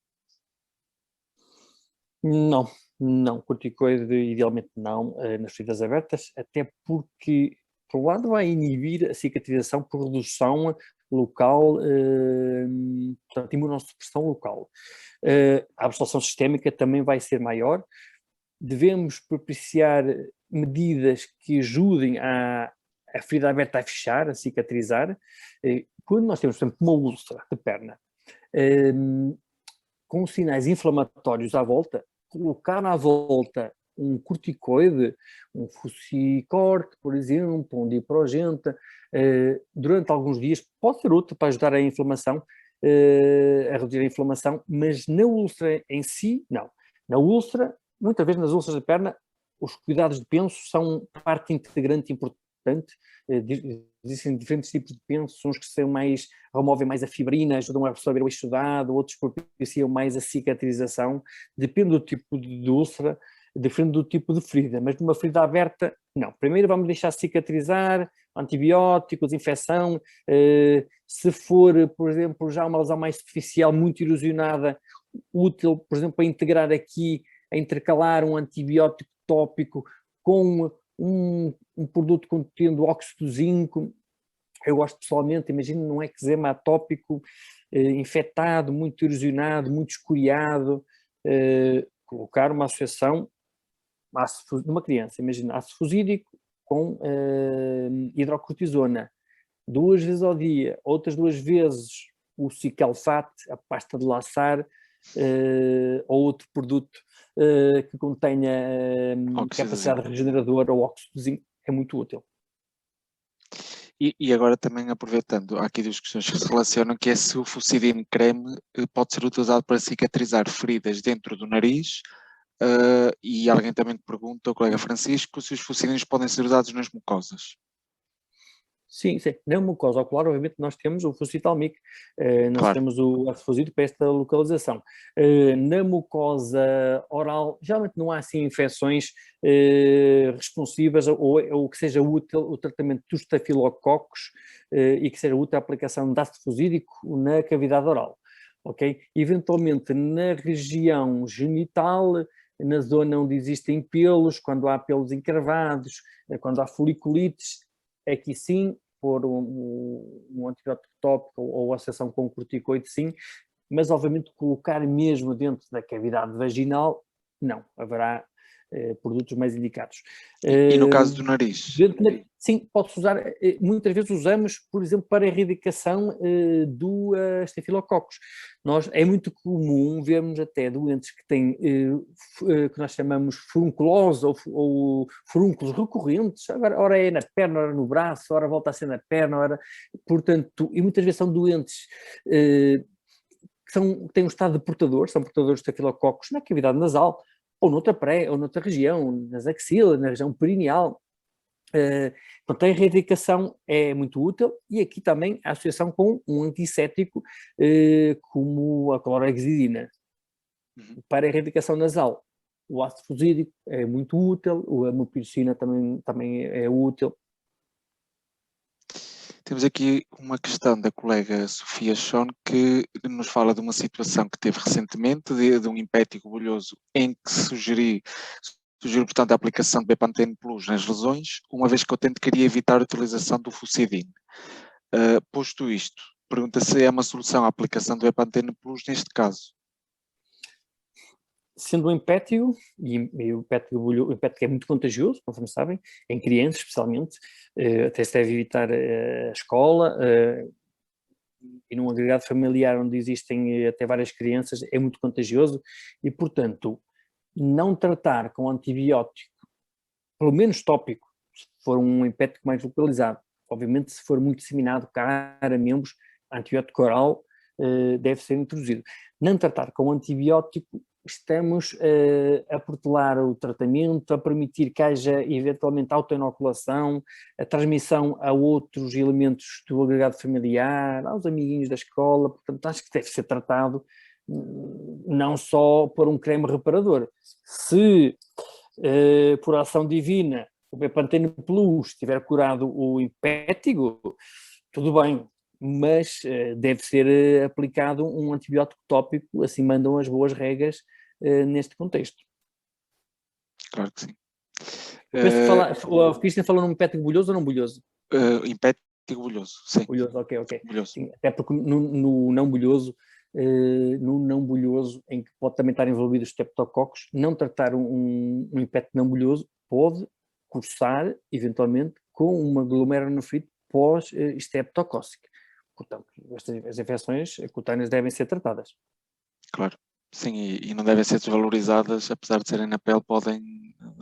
Não, corticoide idealmente não nas feridas abertas, até porque, por um lado, vai inibir a cicatrização por redução local, portanto, imunossupressão local. A absorção sistémica também vai ser maior. Devemos propiciar medidas que ajudem a ferida aberta a fechar, a cicatrizar. Quando nós temos, por exemplo, uma úlcera de perna, com sinais inflamatórios à volta, colocar à volta um corticoide, um fusicorte, por exemplo, um diprogenta, durante alguns dias pode ser útil para ajudar a inflamação, a reduzir a inflamação, mas na úlcera em si, não. Na úlcera, muitas vezes nas úlceras da perna, os cuidados de penso são parte integrante importante. Existem diferentes tipos de pensos, uns que removem mais a fibrina, ajudam a absorver o eixo dado, outros propiciam mais a cicatrização. Depende do tipo de úlcera, depende do tipo de ferida, mas numa ferida aberta, não. Primeiro vamos deixar cicatrizar, antibióticos, infecção. Se for, por exemplo, já uma lesão mais superficial, muito erosionada, útil, por exemplo, para integrar aqui, a intercalar um antibiótico tópico com um produto contendo óxido de zinco. Eu gosto pessoalmente, imagino num eczema atópico infectado, muito erosionado, muito escoriado, colocar uma associação numa criança, imagina, ácido fusídico com hidrocortisona, 2 vezes ao dia, outras 2 vezes o cicalfate, a pasta de laçar, ou outro produto que contenha capacidade regeneradora ou óxido de zinco, é muito útil. E agora também aproveitando, há aqui 2 questões que se relacionam, que é se o fucidine creme pode ser utilizado para cicatrizar feridas dentro do nariz, e alguém também pergunta, o colega Francisco, se os fucidines podem ser usados nas mucosas. Sim. Na mucosa ocular, obviamente, nós temos o fucitalmic, nós Claro. temos o ácido para esta localização. Na mucosa oral, geralmente não há assim infecções responsivas ou que seja útil o tratamento dos estafilococos e que seja útil a aplicação de ácido fusídico na cavidade oral, ok? Eventualmente na região genital, na zona onde existem pelos, quando há pelos encravados, quando há foliculites, aqui sim, pôr um antibiótico tópico ou associação com corticoide, sim, mas obviamente colocar mesmo dentro da cavidade vaginal, não, haverá produtos mais indicados. E no caso do nariz? Sim, pode-se usar, muitas vezes usamos, por exemplo, para a erradicação do estafilococos. É muito comum vermos até doentes que têm, que nós chamamos furunculose ou furúnculos recorrentes, agora ora é na perna, ora no braço, ora volta a ser na perna, portanto, e muitas vezes são doentes que têm um estado de portador, são portadores de estafilococos na cavidade nasal, ou noutra região, nas axilas, na região perineal. Portanto, a erradicação é muito útil e aqui também a associação com um antisséptico como a clorhexidina. Para a erradicação nasal, o ácido fusídico é muito útil, a amlopiricina também é útil. Temos aqui uma questão da colega Sofia Schon, que nos fala de uma situação que teve recentemente, de um impétigo bolhoso em que sugeriu, portanto, a aplicação de Bepantene Plus nas lesões, uma vez que o utente queria evitar a utilização do Fucidine. Posto isto, pergunta se é uma solução a aplicação do Bepantene Plus neste caso. Sendo um impétigo, e o impétigo é muito contagioso, conforme sabem, em crianças especialmente, até se deve evitar a escola, e num agregado familiar onde existem até várias crianças, é muito contagioso e, portanto, não tratar com antibiótico, pelo menos tópico, se for um impético mais localizado. Obviamente, se for muito disseminado cara, membros, antibiótico oral deve ser introduzido. Não tratar com antibiótico, estamos a protelar o tratamento, a permitir que haja eventualmente autoinoculação, a transmissão a outros elementos do agregado familiar, aos amiguinhos da escola. Portanto, acho que deve ser tratado não só por um creme reparador. Se por ação divina o Bepantene Plus tiver curado o impétigo, tudo bem, mas deve ser aplicado um antibiótico tópico, assim mandam as boas regras neste contexto. Claro que sim. O Cristian falou num impético bolhoso ou não bolhoso? Impético bolhoso, sim. Bolhoso, ok. Bolhoso. Sim, até porque no não bolhoso, em que pode também estar envolvido os streptococcus, não tratar um impético não bolhoso pode cursar, eventualmente, com uma glomerulonefrite pós-streptocócica. Portanto, as infecções cutâneas devem ser tratadas. Claro, sim, e não devem ser desvalorizadas, apesar de serem na pele, podem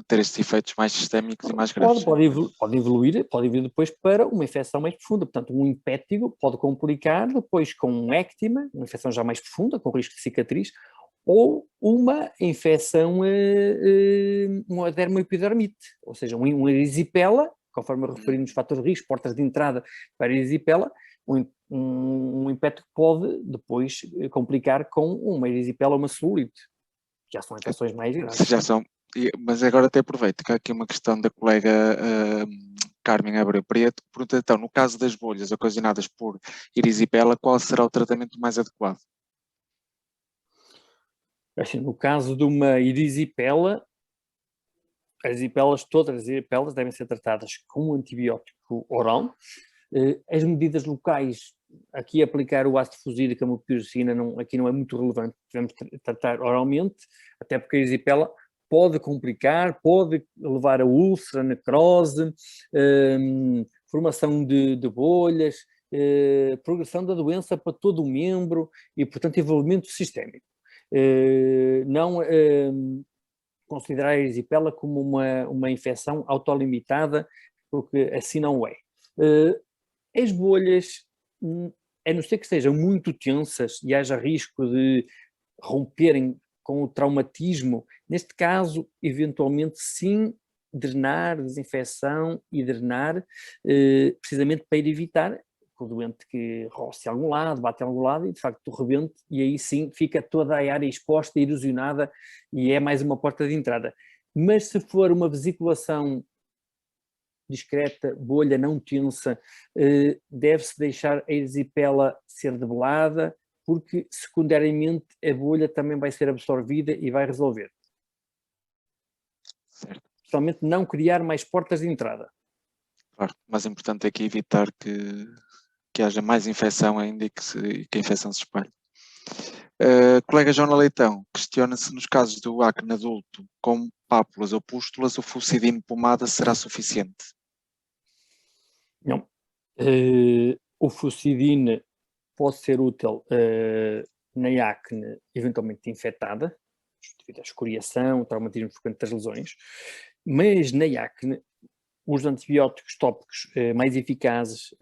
ter estes efeitos mais sistémicos e mais graves. Pode evoluir depois para uma infecção mais profunda. Portanto, um impétigo pode complicar depois com um ectema, uma infecção já mais profunda, com risco de cicatriz, ou uma infecção, uma dermoepidermite, ou seja, uma erisipela, conforme eu referi nos fatores de risco, portas de entrada para a erisipela. Um impético pode depois complicar com uma erisipela ou uma celulite. Já são infecções mais graves. Já são, mas agora até aproveito que há aqui uma questão da colega Carmen Abreu Preto, que pergunta então, no caso das bolhas ocasionadas por erisipela, qual será o tratamento mais adequado? Assim, no caso de uma erisipela, todas as eripelas devem ser tratadas com um antibiótico oral. As medidas locais, aqui aplicar o ácido fusílico, a mupirocina, aqui não é muito relevante, devemos tratar oralmente, até porque a erisipela pode complicar, pode levar a úlcera, necrose, formação de bolhas, progressão da doença para todo o membro e, portanto, envolvimento sistémico. Não considerar a erisipela como uma infecção autolimitada, porque assim não é. As bolhas, a não ser que sejam muito tensas e haja risco de romperem com o traumatismo, neste caso, eventualmente sim, drenar, desinfecção e drenar, precisamente para evitar que o doente que roce a algum lado, bate a algum lado e de facto rebente, e aí sim fica toda a área exposta, erosionada e é mais uma porta de entrada. Mas se for uma vesiculação discreta, bolha não tensa, deve-se deixar a erisipela ser debelada, porque secundariamente a bolha também vai ser absorvida e vai resolver. Certo. Especialmente não criar mais portas de entrada. Claro, mas o importante é que evitar que haja mais infecção ainda e que a infecção se espalhe. Colega Joana Leitão questiona se nos casos do acne adulto com pápulas ou pústulas o Fucidine pomada será suficiente. Não. O Fucidine pode ser útil na acne eventualmente infectada, devido à escoriação, traumatismo frequente das lesões, mas na acne os antibióticos tópicos mais eficazes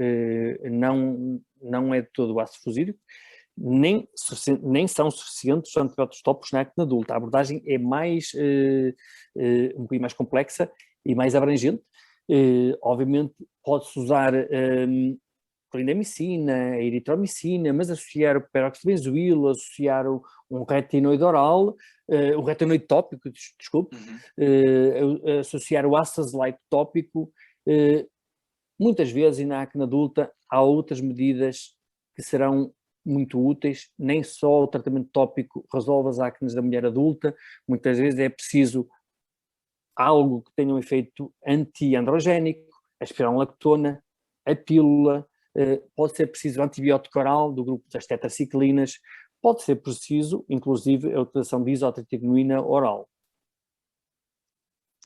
não é de todo o ácido fusílico, nem são suficientes os antibióticos tópicos na acne adulta. A abordagem é um bocadinho mais complexa e mais abrangente. Obviamente pode-se usar clindamicina, eritromicina, mas associar o peróxido de benzoílo, associar um retinoide oral, um retinoide tópico, desculpe, associar o acazolite tópico, muitas vezes, e na acne adulta, há outras medidas que serão muito úteis. Nem só o tratamento tópico resolve as acnes da mulher adulta, muitas vezes é preciso algo que tenha um efeito anti-androgénico, a espironolactona, a pílula, pode ser preciso antibiótico oral do grupo das tetraciclinas, pode ser preciso, inclusive, a utilização de isotretinoína oral.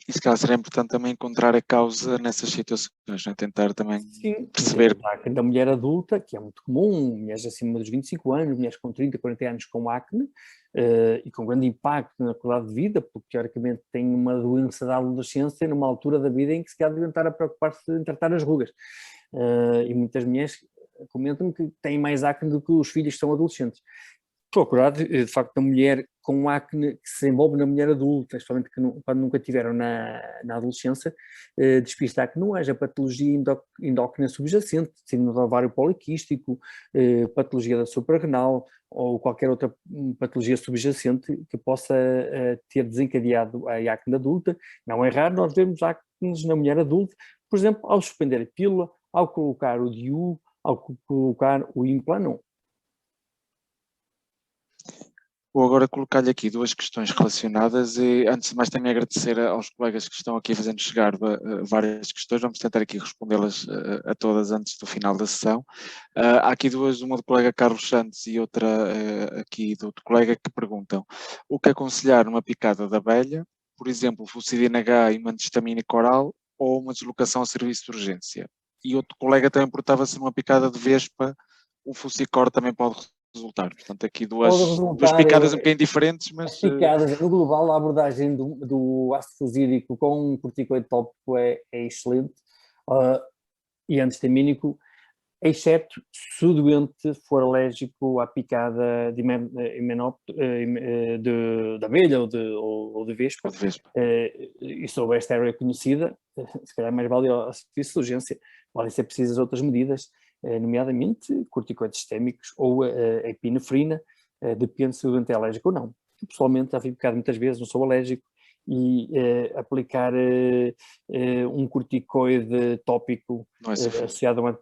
E se calhar será importante também encontrar a causa nessas situações, né? Tentar também perceber. A acne da mulher adulta, que é muito comum, mulheres acima dos 25 anos, mulheres com 30, 40 anos com acne, e com grande impacto na qualidade de vida, porque teoricamente tem uma doença da adolescência numa altura da vida em que se calhar devem estar a preocupar-se em tratar as rugas. E muitas mulheres comentam que têm mais acne do que os filhos que são adolescentes. Procurar, de facto, a mulher com acne que se envolve na mulher adulta, especialmente quando nunca tiveram na adolescência, despistar que não haja patologia endócrina subjacente, síndrome do ovário poliquístico, patologia da suprarrenal ou qualquer outra patologia subjacente que possa ter desencadeado a acne adulta. Não é raro nós vermos acnes na mulher adulta, por exemplo, ao suspender a pílula, ao colocar o DIU, ao colocar o implanon. Vou agora colocar-lhe aqui duas questões relacionadas e, antes de mais, também agradecer aos colegas que estão aqui fazendo chegar várias questões. Vamos tentar aqui respondê-las a todas antes do final da sessão. Há aqui duas, uma do colega Carlos Santos e outra aqui do outro colega, que perguntam: o que aconselhar numa picada de abelha, por exemplo, fluoxetina H e uma antihistamínica oral, ou uma deslocação ao serviço de urgência? E outro colega também perguntava-se numa picada de vespa, o Flucicor também pode resultar. Portanto, aqui duas picadas um bocadinho diferentes, mas... As picadas, no global, a abordagem do ácido fluoxídico com um corticoide tópico é excelente, e antihistamínico, exceto se o doente for alérgico à picada de abelha ou de vespa. E se houver esta área conhecida, se calhar mais vale ao serviço de urgência. Podem ser precisas outras medidas, nomeadamente corticoides sistémicos ou a epinefrina, depende se o doente é alérgico ou não. Eu, pessoalmente, já fui picado muitas vezes, não sou alérgico, e aplicar um corticoide tópico associado a um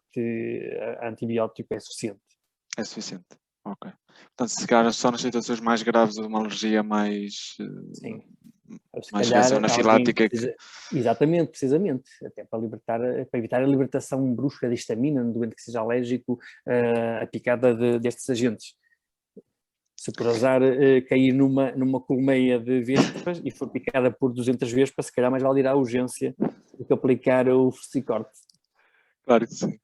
antibiótico é suficiente. É suficiente, ok. Portanto, se calhar só nas situações mais graves ou de uma alergia mais... Sim. Mais reação anafilática que... Exatamente, precisamente, até para evitar a libertação brusca de histamina no doente que seja alérgico à picada destes agentes. Se por azar cair numa colmeia de vespas e for picada por 200 vespas, se calhar mais vale ir à urgência do que aplicar o Flucicorte. Claro que sim.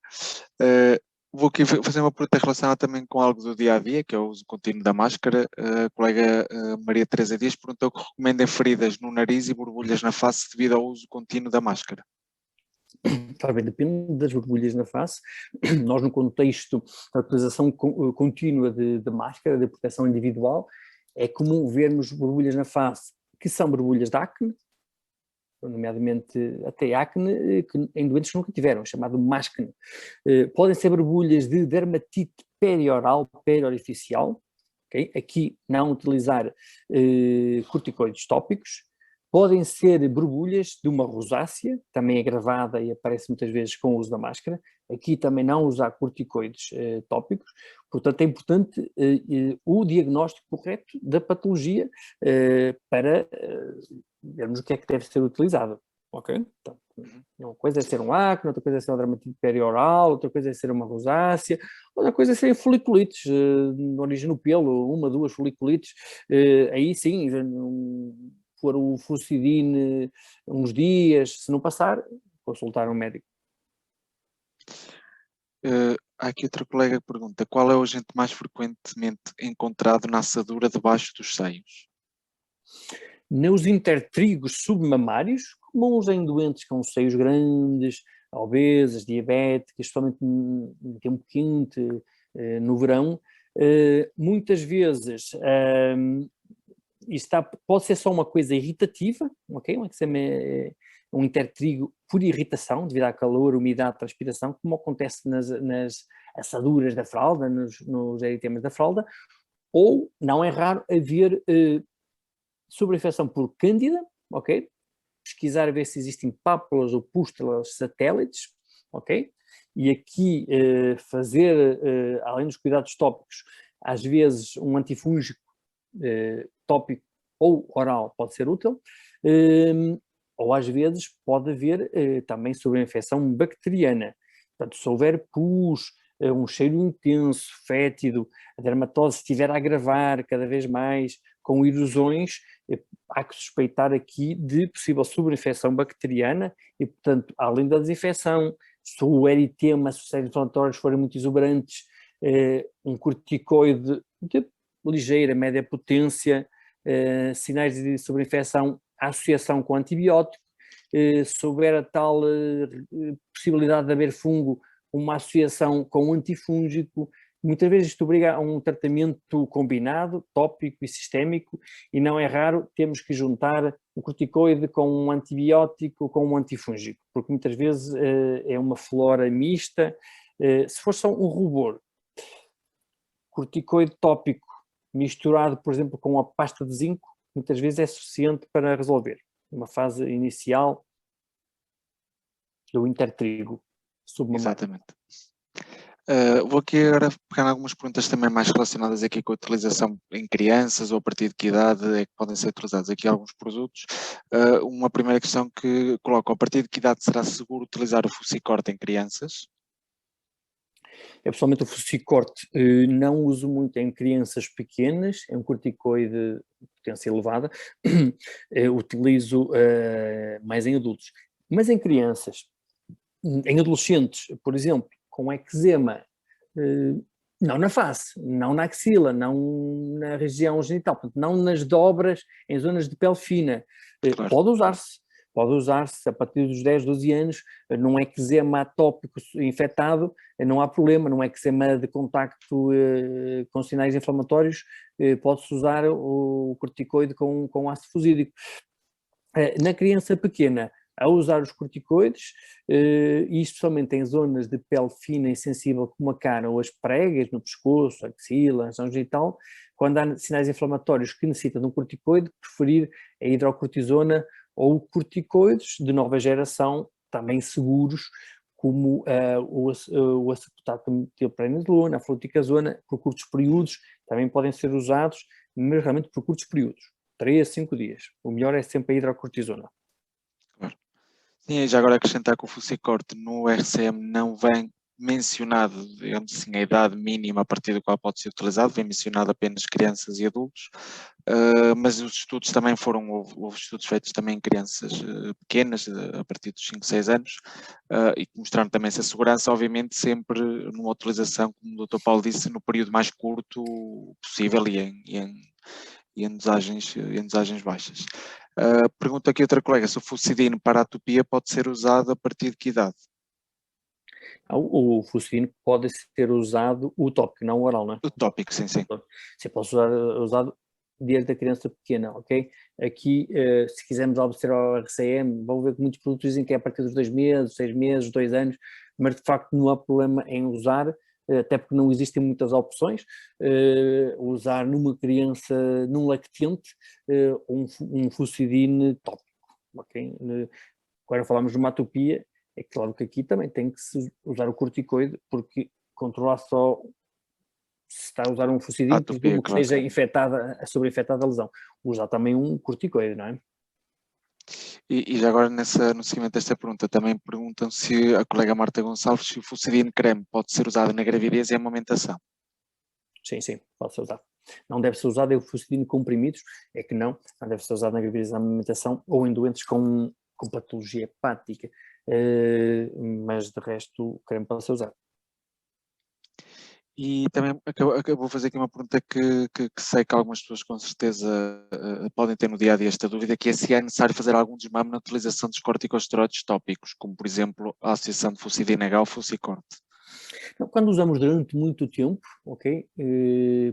Vou aqui fazer uma pergunta relacionada também com algo do dia-a-dia, que é o uso contínuo da máscara. A colega Maria Teresa Dias perguntou que recomendem feridas no nariz e borbulhas na face devido ao uso contínuo da máscara. Está bem, depende das borbulhas na face. Nós, no contexto da utilização contínua de máscara, de proteção individual, é comum vermos borbulhas na face que são borbulhas de acne, nomeadamente até acne, em doentes que nunca tiveram, chamado máscara. Podem ser borbulhas de dermatite perioral, periorificial, okay? Aqui não utilizar corticoides tópicos. Podem ser borbulhas de uma rosácea, também agravada e aparece muitas vezes com o uso da máscara. Aqui também não usar corticoides tópicos. Portanto, é importante o diagnóstico correto da patologia para vermos o que é que deve ser utilizado. Ok? Então, uma coisa é ser um acne, outra coisa é ser uma dermatite perioral, outra coisa é ser uma rosácea, outra coisa é ser foliculites, de origem no pelo, 1, 2 foliculites. Aí sim, for o fluoxidine uns dias, se não passar, consultar um médico. Há aqui outra colega que pergunta: qual é o agente mais frequentemente encontrado na assadura debaixo dos seios? Nos intertrigos submamários, comuns em doentes com seios grandes, obesas, diabéticas, especialmente no tempo quente, no verão, muitas vezes pode ser só uma coisa irritativa, ok? Um intertrigo por irritação, devido à calor, umidade, transpiração, como acontece nas assaduras da fralda, nos eritemas da fralda, ou não é raro haver sobreinfecção por cândida, ok? Pesquisar a ver se existem pápulas ou pústulas satélites, ok? E aqui fazer, além dos cuidados tópicos, às vezes um antifúngico tópico ou oral pode ser útil, ou às vezes pode haver também sobreinfecção bacteriana. Portanto, se houver pus, um cheiro intenso, fétido, a dermatose estiver a agravar cada vez mais, com erosões, há que suspeitar aqui de possível sobreinfecção bacteriana e, portanto, além da desinfecção, se o eritema, se os signos inflamatórios forem muito exuberantes, um corticoide de ligeira, média potência, sinais de sobreinfecção, associação com antibiótico, se houver a tal possibilidade de haver fungo, uma associação com um antifúngico. Muitas vezes isto obriga a um tratamento combinado, tópico e sistémico, e não é raro temos que juntar o corticoide com um antibiótico, com um antifúngico, porque muitas vezes é uma flora mista. Se for só um rubor, corticoide tópico misturado, por exemplo, com a pasta de zinco, muitas vezes é suficiente para resolver. Uma fase inicial do intertrigo submamário. Exatamente. Vou aqui agora pegar em algumas perguntas também mais relacionadas aqui com a utilização em crianças, ou a partir de que idade é que podem ser utilizados aqui alguns produtos. Uma primeira questão que coloco: a partir de que idade será seguro utilizar o Fusicorte em crianças? Eu pessoalmente o Fusicorte não uso muito em crianças pequenas, é um corticoide de potência elevada, utilizo mais em adultos. Mas em crianças, em adolescentes, por exemplo, com eczema, não na face, não na axila, não na região genital, portanto, não nas dobras, em zonas de pele fina, Claro. pode usar-se a partir dos 10, 12 anos, num eczema atópico infectado, não há problema, num eczema de contacto com sinais inflamatórios, pode-se usar o corticoide com ácido fusídico. Na criança pequena, a usar os corticoides, e especialmente em zonas de pele fina e sensível como a cara ou as pregas no pescoço, a axila, a região genital, quando há sinais inflamatórios que necessitam de um corticoide, preferir a hidrocortisona ou corticoides de nova geração, também seguros, como o acetato de metilprednisolona, a fluticasona, por curtos períodos, também podem ser usados, mas realmente por curtos períodos, 3 a 5 dias. O melhor é sempre a hidrocortisona. Claro. Sim, e já agora acrescentar que o Fusicorte no RCM não vem mencionado, digamos assim, a idade mínima a partir da qual pode ser utilizado, vem mencionado apenas crianças e adultos, mas os estudos também houve estudos feitos também em crianças pequenas, a partir dos 5, 6 anos, e que mostraram também essa segurança, obviamente sempre numa utilização, como o Dr. Paulo disse, no período mais curto possível e em dosagens baixas. Pergunta aqui outra colega: se o Fusidine para a atopia pode ser usado a partir de que idade? O Fusidine pode ser usado, o tópico, não o oral, não é? O tópico, sim, sim. Você pode usado desde a criança pequena, ok? Aqui, se quisermos observar o RCM, vão ver que muitos produtos dizem que é a partir dos 2 meses, 6 meses, 2 anos, mas de facto não há problema em usar, até porque não existem muitas opções, usar numa criança, num lactente, um Fusidine tópico, ok? Agora falamos de uma atopia, é claro que aqui também tem que se usar o corticoide, porque controlar só se está a usar um Fusidine, presumo que esteja infectada, sobreinfectada a lesão. Usar também um corticoide, não é? E já agora, no seguimento desta pergunta, também perguntam se a colega Marta Gonçalves, se o Fusidine creme pode ser usado na gravidez e amamentação. Sim, sim, pode ser usado. Não deve ser usado o Fusidine comprimidos, é que não deve ser usado na gravidez e amamentação ou em doentes com patologia hepática, mas de resto o creme pode ser usado. E também vou fazer aqui uma pergunta que sei que algumas pessoas com certeza podem ter no dia a dia esta dúvida, que é se é necessário fazer algum desmame na utilização dos corticosteroides tópicos, como por exemplo a associação de Fusidine H ou Fusicorte. Quando usamos durante muito tempo, ok,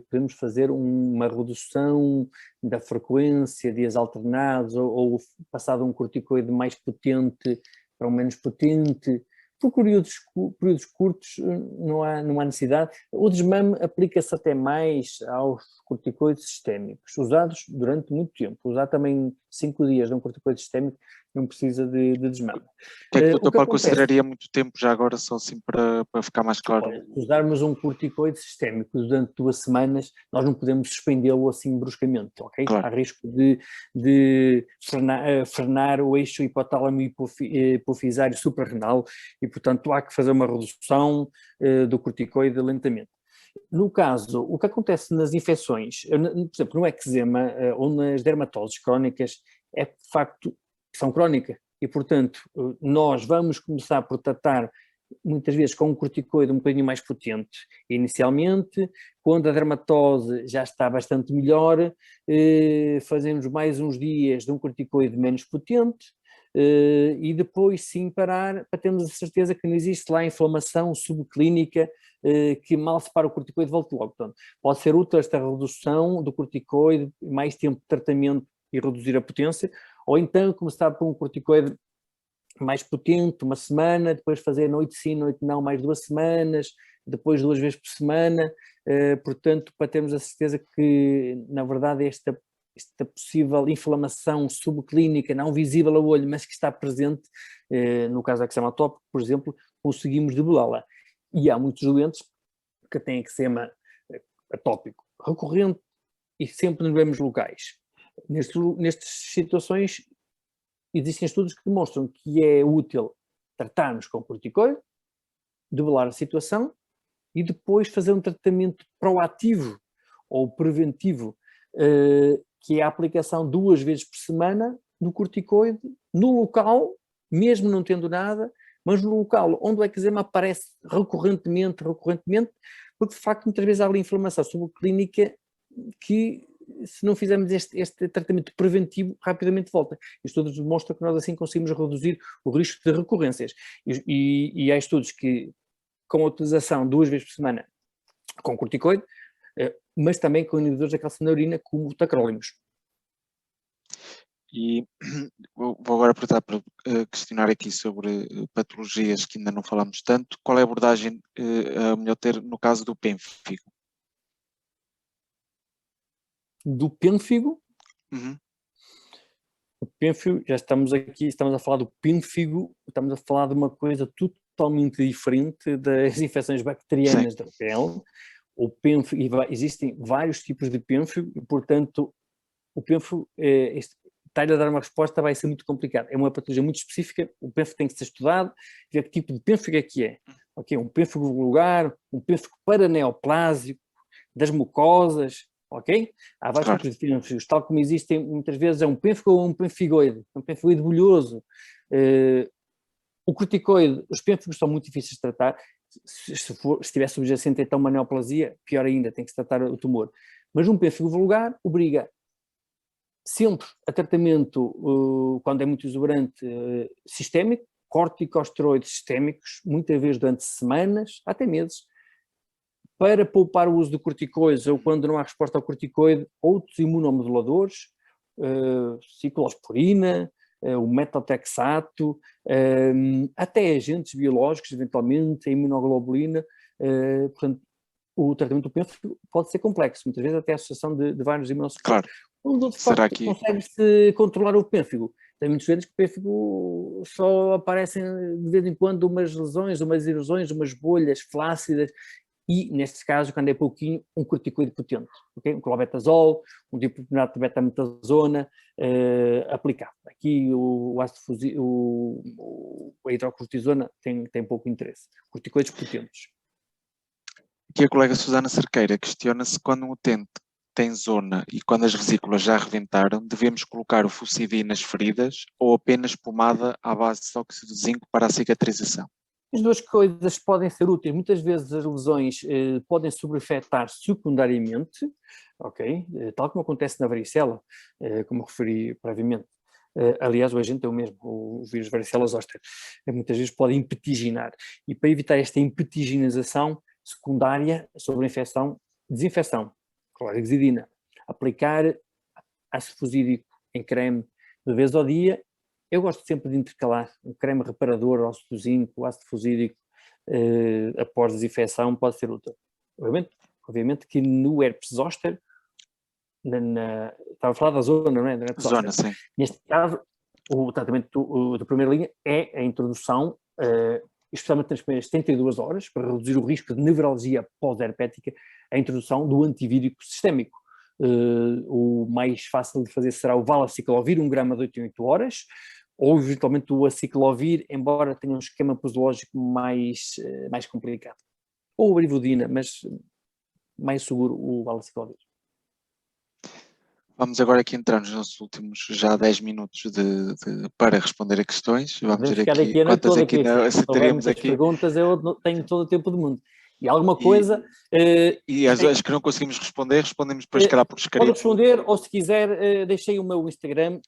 podemos fazer uma redução da frequência, dias alternados, ou passado um corticoide mais potente para um menos potente. Por períodos curtos não há necessidade. O desmame aplica-se até mais aos corticoides sistémicos, usados durante muito tempo. Usar também 5 dias de um corticoide sistémico não precisa de desmame. O que é que o O teu que pai acontece- consideraria muito tempo, já agora, só assim para ficar mais claro? Olha, se usarmos um corticoide sistémico durante 2 semanas, nós não podemos suspendê-lo assim bruscamente, ok? Claro. Há risco de frenar o eixo hipotálamo hipofisário suprarrenal e, portanto, há que fazer uma redução do corticoide lentamente. No caso, o que acontece nas infecções, por exemplo, no eczema ou nas dermatoses crónicas, é de facto que são crónicas e, portanto, nós vamos começar por tratar muitas vezes com um corticoide um bocadinho mais potente inicialmente, quando a dermatose já está bastante melhor, fazemos mais uns dias de um corticoide menos potente, e depois sim parar para termos a certeza que não existe lá inflamação subclínica que mal se para o corticoide volte logo. Portanto, pode ser útil esta redução do corticoide, mais tempo de tratamento e reduzir a potência, ou então começar por um corticoide mais potente, 1 semana, depois fazer noite sim, noite não, mais 2 semanas, depois 2 vezes por semana, portanto, para termos a certeza que, na verdade, esta possível inflamação subclínica, não visível ao olho, mas que está presente, no caso da eczema atópico, por exemplo, conseguimos debelá-la. E há muitos doentes que têm eczema atópico recorrente e sempre nos mesmos locais. Nestas situações, existem estudos que demonstram que é útil tratarmos com corticoide, debelar a situação e depois fazer um tratamento proativo ou preventivo, que é a aplicação 2 vezes por semana do corticoide no local, mesmo não tendo nada, mas no local onde o eczema aparece recorrentemente, porque de facto muitas vezes há ali inflamação subclínica que, se não fizermos este tratamento preventivo, rapidamente volta. E estudos demonstram que nós assim conseguimos reduzir o risco de recorrências. E há estudos que, com a utilização 2 vezes por semana com corticoide, mas também com inibidores da calcineuria, como o tacrolimus. E vou agora aproveitar para questionar aqui sobre patologias que ainda não falamos tanto. Qual é a abordagem a melhor ter no caso do pênfigo? Do pênfigo? Uhum. O pênfigo, já estamos a falar do pênfigo, estamos a falar de uma coisa totalmente diferente das infecções bacterianas Sim. da pele. O pênfigo, existem vários tipos de pênfigo e, portanto, o pênfigo, estar a dar uma resposta vai ser muito complicado. É uma patologia muito específica, o pênfigo tem que ser estudado, ver que tipo de pênfigo é que é. Okay? Um pênfigo vulgar, um pênfigo paraneoplásico, das mucosas, ok? Há vários Claro. tipos de pênfigos, tal como existem muitas vezes é um pênfigo ou um pênfigoide, um pênfigoide bolhoso. O corticoide, os pênfigos são muito difíceis de tratar, se estiver subjacente então uma neoplasia, pior ainda, tem que se tratar o tumor. Mas um pênfigo vulgar obriga sempre a tratamento, quando é muito exuberante, sistémico, corticosteroides sistémicos, muitas vezes durante semanas, até meses, para poupar o uso de corticoides ou quando não há resposta ao corticoide, outros imunomoduladores, ciclosporina, o metotrexato, até agentes biológicos, eventualmente, a imunoglobulina. Portanto, o tratamento do pênfigo pode ser complexo, muitas vezes até a associação de vários imunossupressores. Claro. Onde de Será facto que consegue-se controlar o pênfigo? Tem muitos doentes que o pênfigo só aparecem de vez em quando umas lesões, umas erosões, umas bolhas flácidas, e nestes casos, quando é pouquinho, um corticoide potente, okay? Um clobetasol, um dipropionato de betametasona aplicado. Aqui a hidrocortisona tem pouco interesse. Corticoides potentes. Aqui a colega Susana Cerqueira questiona-se quando um utente tem zona e quando as vesículas já rebentaram, devemos colocar o fucidi nas feridas ou apenas pomada à base de óxido de zinco para a cicatrização? As 2 coisas podem ser úteis. Muitas vezes as lesões podem sobrefetar secundariamente, ok? Tal como acontece na varicela, como referi previamente. Aliás, o agente é o mesmo, o vírus varicela zoster. Muitas vezes pode impetiginar. E para evitar esta impetiginização secundária sobre a infecção, desinfecção, clorhexidina, aplicar ácido fusídico em creme 2 vezes ao dia. Eu gosto sempre de intercalar um creme reparador, óxido de zinco, ácido fusídico, após desinfecção, pode ser útil. Obviamente que no herpes zoster, estava a falar da zona, não é? Zona, sim. Neste caso, o tratamento da primeira linha é a introdução, especialmente nas primeiras 72 horas, para reduzir o risco de nevralgia pós-herpética, a introdução do antivírico sistémico. O mais fácil de fazer será o valaciclovir, 1 grama de 8 em 8 horas, ou eventualmente o aciclovir, embora tenha um esquema posológico mais complicado. Ou a brivudina, mas mais seguro o valaciclovir. Vamos agora aqui entrar nos nossos últimos já 10 minutos para responder a questões. Vamos ver aqui quantas aqui teríamos aqui. Perguntas, eu tenho todo o tempo do mundo. E alguma coisa... E as que não conseguimos responder, respondemos depois, se calhar, por escrito. Pode responder, ou se quiser, deixei o meu Instagram.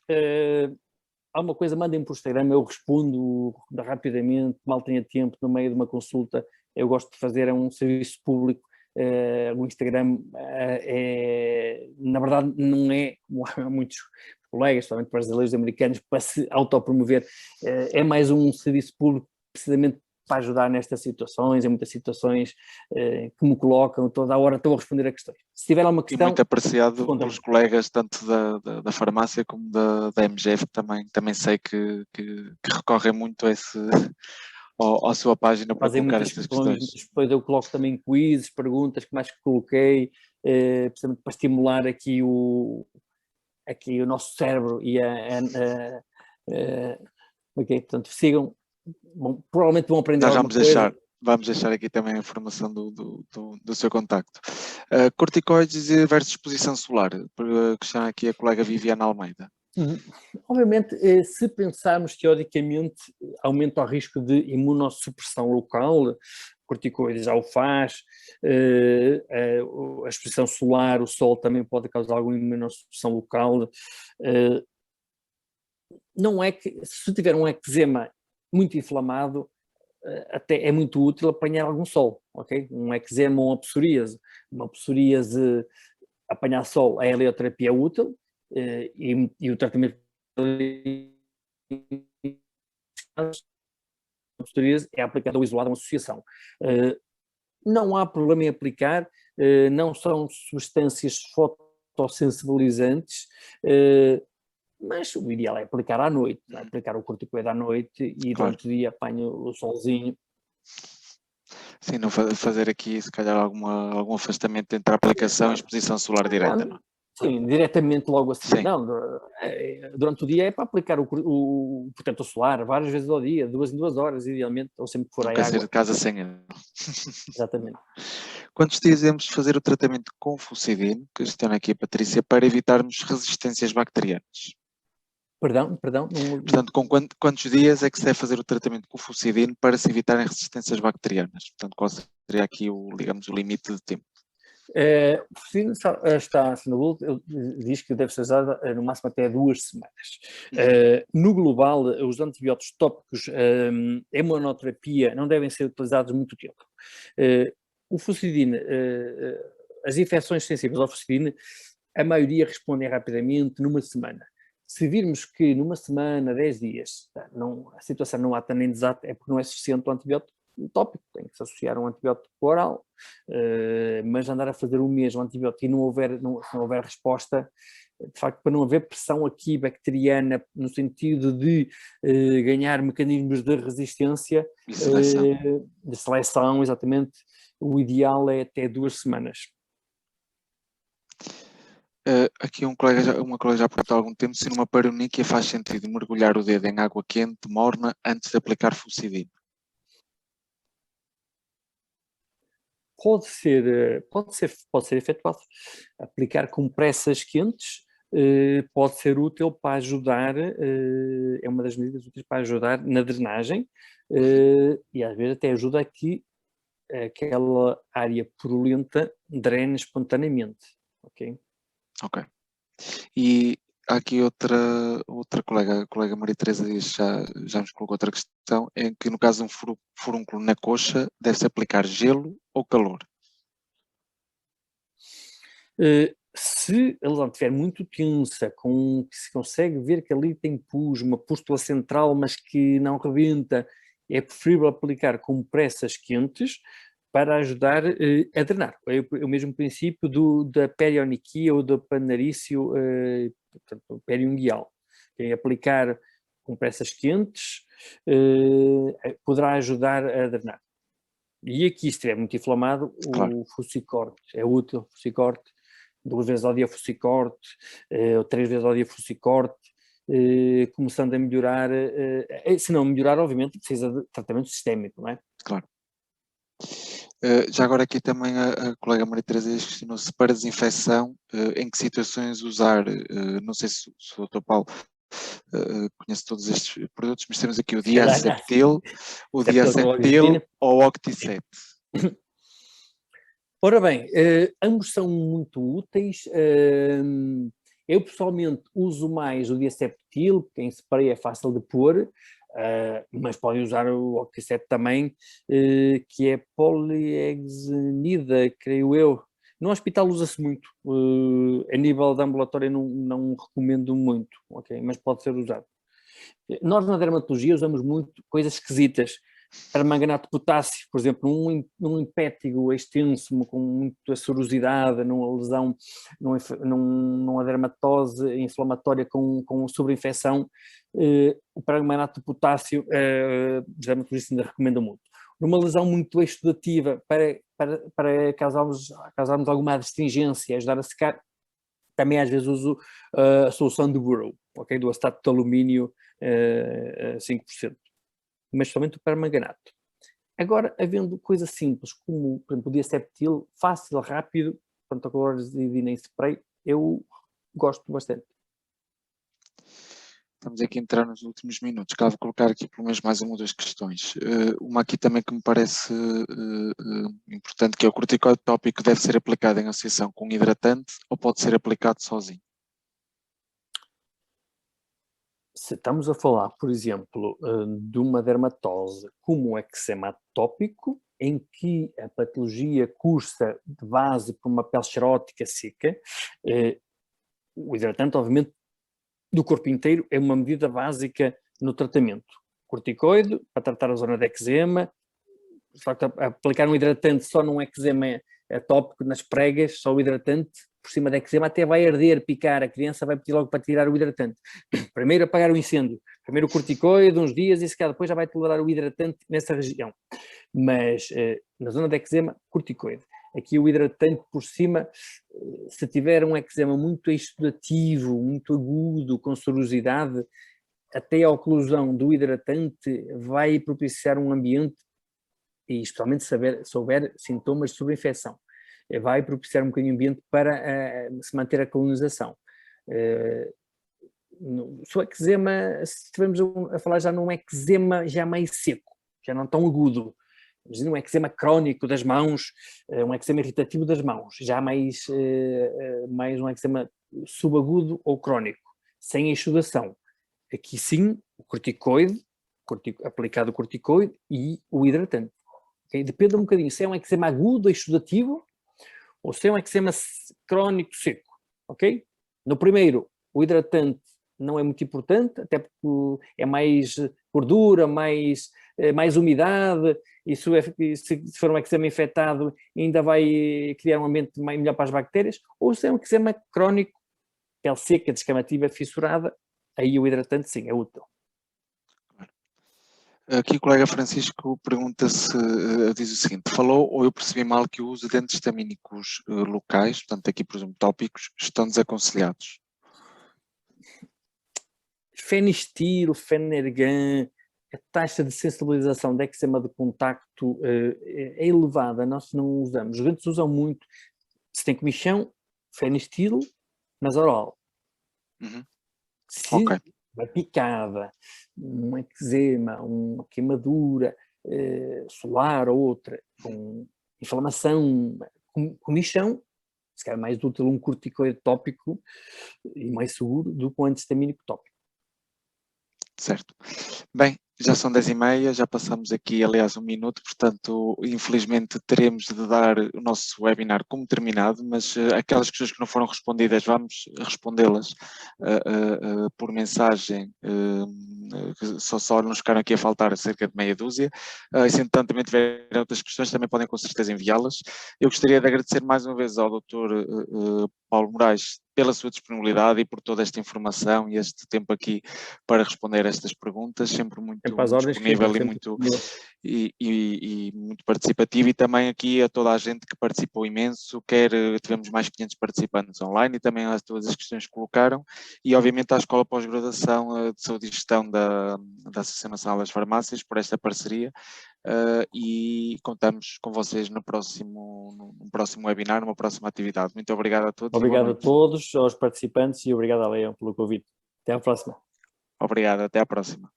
Alguma coisa, mandem por Instagram, eu respondo rapidamente, mal tenha tempo, no meio de uma consulta. Eu gosto de fazer um serviço público. O Instagram na verdade não é, como há muitos colegas, especialmente brasileiros e americanos, para se autopromover, é mais um serviço público precisamente para ajudar nestas situações, em muitas situações que me colocam, toda a hora estou a responder a questões. Se tiver alguma questão... E muito apreciado pelos colegas, tanto da farmácia como da MGF, também sei que recorrem muito a à sua página para colocar estas questões. Depois eu coloco também quizzes, perguntas que mais que coloquei, precisamente para estimular aqui o nosso cérebro e portanto, sigam, provavelmente vão aprender alguma coisa. Vamos deixar aqui também a informação do seu contacto. Corticoides versus exposição solar, questiona aqui a colega Viviana Almeida. Obviamente, se pensarmos teoricamente, aumenta o risco de imunossupressão local, corticoides já o faz, a exposição solar, o sol também pode causar alguma imunossupressão local. Não é que, se tiver um eczema muito inflamado, até é muito útil apanhar algum sol, ok? Um eczema ou uma psoríase, apanhar sol, a helioterapia é útil, e o tratamento é aplicado ou isolado a uma associação. Não há problema em aplicar, não são substâncias fotossensibilizantes, mas o ideal é aplicar à noite, aplicar o corticoide à noite e durante o dia apanha o solzinho. Sim, não fazer aqui, se calhar, algum afastamento entre a aplicação e a exposição solar direta, não? Sim, diretamente logo assim. Sim. Não, durante o dia é para aplicar o protetor solar várias vezes ao dia, 2 em 2 horas, idealmente, ou sempre que for a água. Sair de casa sem ele. Exatamente. Quantos dias devemos fazer o tratamento com fucidine, questiona aqui a Patrícia, para evitarmos resistências bacterianas? Perdão? Portanto, com quantos dias é que se deve fazer o tratamento com fucidine para se evitarem resistências bacterianas? Portanto, qual seria aqui o limite de tempo? O fucidine está no bulletin, diz que deve ser usado no máximo até 2 semanas. No global, os antibióticos tópicos em monoterapia não devem ser utilizados muito tempo. O fucidine, as infecções sensíveis ao fucidine, a maioria respondem rapidamente numa semana. Se virmos que numa semana, 10 dias, a situação não ata nem desata, é porque não é suficiente o antibiótico tópico, tem que se associar a um antibiótico oral, mas andar a fazer um mês um antibiótico e não houver resposta, de facto, para não haver pressão aqui bacteriana no sentido de ganhar mecanismos de resistência, de seleção, exatamente, o ideal é até 2 semanas. Aqui uma colega já perguntou há algum tempo se numa paroniquia faz sentido mergulhar o dedo em água quente, morna, antes de aplicar fucidine. Pode ser efetuado. Aplicar compressas quentes pode ser útil para ajudar, é uma das medidas úteis para ajudar na drenagem, e às vezes até ajuda a que aquela área purulenta drene espontaneamente, ok? Ok. E há aqui outra colega, a colega Maria Teresa Dias já nos colocou outra questão, em que no caso de um furúnculo na coxa, deve-se aplicar gelo ou calor? Se a lesão estiver muito tensa, que se consegue ver que ali tem pus, uma pústula central, mas que não rebenta, é preferível aplicar compressas quentes para ajudar a drenar. É o mesmo princípio da perioniquia ou do panarício periunguial. É aplicar compressas quentes, poderá ajudar a drenar. E aqui, se estiver muito inflamado, Claro. o fusicorte é útil, fusicorte, 2 vezes ao dia fusicorte, ou 3 vezes ao dia fusicorte, começando a melhorar, se não melhorar, obviamente, precisa de tratamento sistémico, não é? Claro. Já agora aqui também a colega Maria Teresa questionou-se para desinfecção, em que situações usar, não sei se o Dr. Paulo conhece todos estes produtos, mas temos aqui o diacetil, o diacetil ou o Octiset. Ora bem, ambos são muito úteis. Eu pessoalmente uso mais o diacetil, porque em spray é fácil de pôr, mas podem usar o Octiset também, que é polihexanida, creio eu. No hospital usa-se muito, a nível de ambulatório não recomendo muito, ok? Mas pode ser usado. Nós na dermatologia usamos muito coisas esquisitas. Permanganato de potássio, por exemplo, num impétigo extenso, com muita sorosidade, numa lesão, numa dermatose inflamatória com sobreinfecção, o permanganato de potássio, os dermatologistas ainda recomendam muito. Numa lesão muito exudativa, para causarmos alguma adstringência, ajudar a secar, também às vezes uso a solução do Burrow, okay? Do acetato de alumínio 5%. Mas somente o permanganato. Agora, havendo coisas simples, como, por exemplo, o diacetil, fácil, rápido, quanto a cloridina em spray, eu gosto bastante. Estamos aqui a entrar nos últimos minutos. Cabe colocar aqui pelo menos mais uma ou duas questões. Uma aqui também que me parece importante, que é o corticoide tópico deve ser aplicado em associação com hidratante ou pode ser aplicado sozinho? Se estamos a falar, por exemplo, de uma dermatose como o eczema atópico, em que a patologia cursa de base por uma pele xerótica seca, o hidratante, obviamente, do corpo inteiro é uma medida básica no tratamento. Corticoide, para tratar a zona de eczema, de facto, aplicar um hidratante só num eczema atópico, nas pregas, só o hidratante, por cima da eczema, até vai arder, picar, a criança vai pedir logo para tirar o hidratante. Primeiro apagar o incêndio, primeiro o corticoide, uns dias, e se calhar depois já vai tolerar o hidratante nessa região. Mas na zona da eczema, corticoide. Aqui o hidratante por cima, se tiver um eczema muito exudativo, muito agudo, com sorosidade, até a oclusão do hidratante vai propiciar um ambiente, e especialmente se houver sintomas de sobreinfecção, vai propiciar um bocadinho de ambiente para se manter a colonização. Se o eczema, se estivermos a falar já num eczema já mais seco, já não tão agudo, imagina um eczema crónico das mãos, um eczema irritativo das mãos, já mais um eczema subagudo ou crónico, sem exudação. Aqui sim, o corticoide, aplicado o corticoide e o hidratante. Okay? Depende um bocadinho se é um eczema agudo, exudativo, ou se é um eczema crónico seco. Ok? No primeiro, o hidratante não é muito importante, até porque é mais gordura, mais umidade, e se for um eczema infectado ainda vai criar um ambiente melhor para as bactérias, ou se é um eczema crónico, pele seca, descamativa, fissurada, aí o hidratante sim, é útil. Aqui o colega Francisco pergunta-se, diz o seguinte, falou ou eu percebi mal que o uso de antihistamínicos locais, portanto aqui por exemplo tópicos, estão desaconselhados? Fenistil, Fenergan, a taxa de sensibilização de eczema de contacto é elevada, nós não usamos. Os doentes usam muito, se tem comichão, Fenistil, nasoral. Se uma picada, um eczema, uma queimadura solar ou outra, com inflamação, com comichão, se calhar mais útil um corticoide tópico e mais seguro do que um antihistamínico tópico. Certo. Bem, já são 10h30, já passamos aqui, aliás, 1 minuto, portanto, infelizmente teremos de dar o nosso webinar como terminado, mas aquelas questões que não foram respondidas, vamos respondê-las por mensagem, só nos ficaram aqui a faltar cerca de meia dúzia, e se entretanto também tiverem outras questões, também podem com certeza enviá-las. Eu gostaria de agradecer mais uma vez ao Dr. Paulo Moraes pela sua disponibilidade e por toda esta informação e este tempo aqui para responder a estas perguntas, sempre muito disponível e muito participativo, e também aqui a toda a gente que participou imenso, tivemos mais 500 participantes online, e também a todas as questões que colocaram, e obviamente à Escola Pós-Graduação de Saúde e Gestão da Associação Nacional das Farmácias por esta parceria, e contamos com vocês num próximo webinar, numa próxima atividade. Muito obrigado a todos. Obrigado a todos, aos participantes, e obrigado a Leão pelo convite. Até à próxima. Obrigado, até à próxima.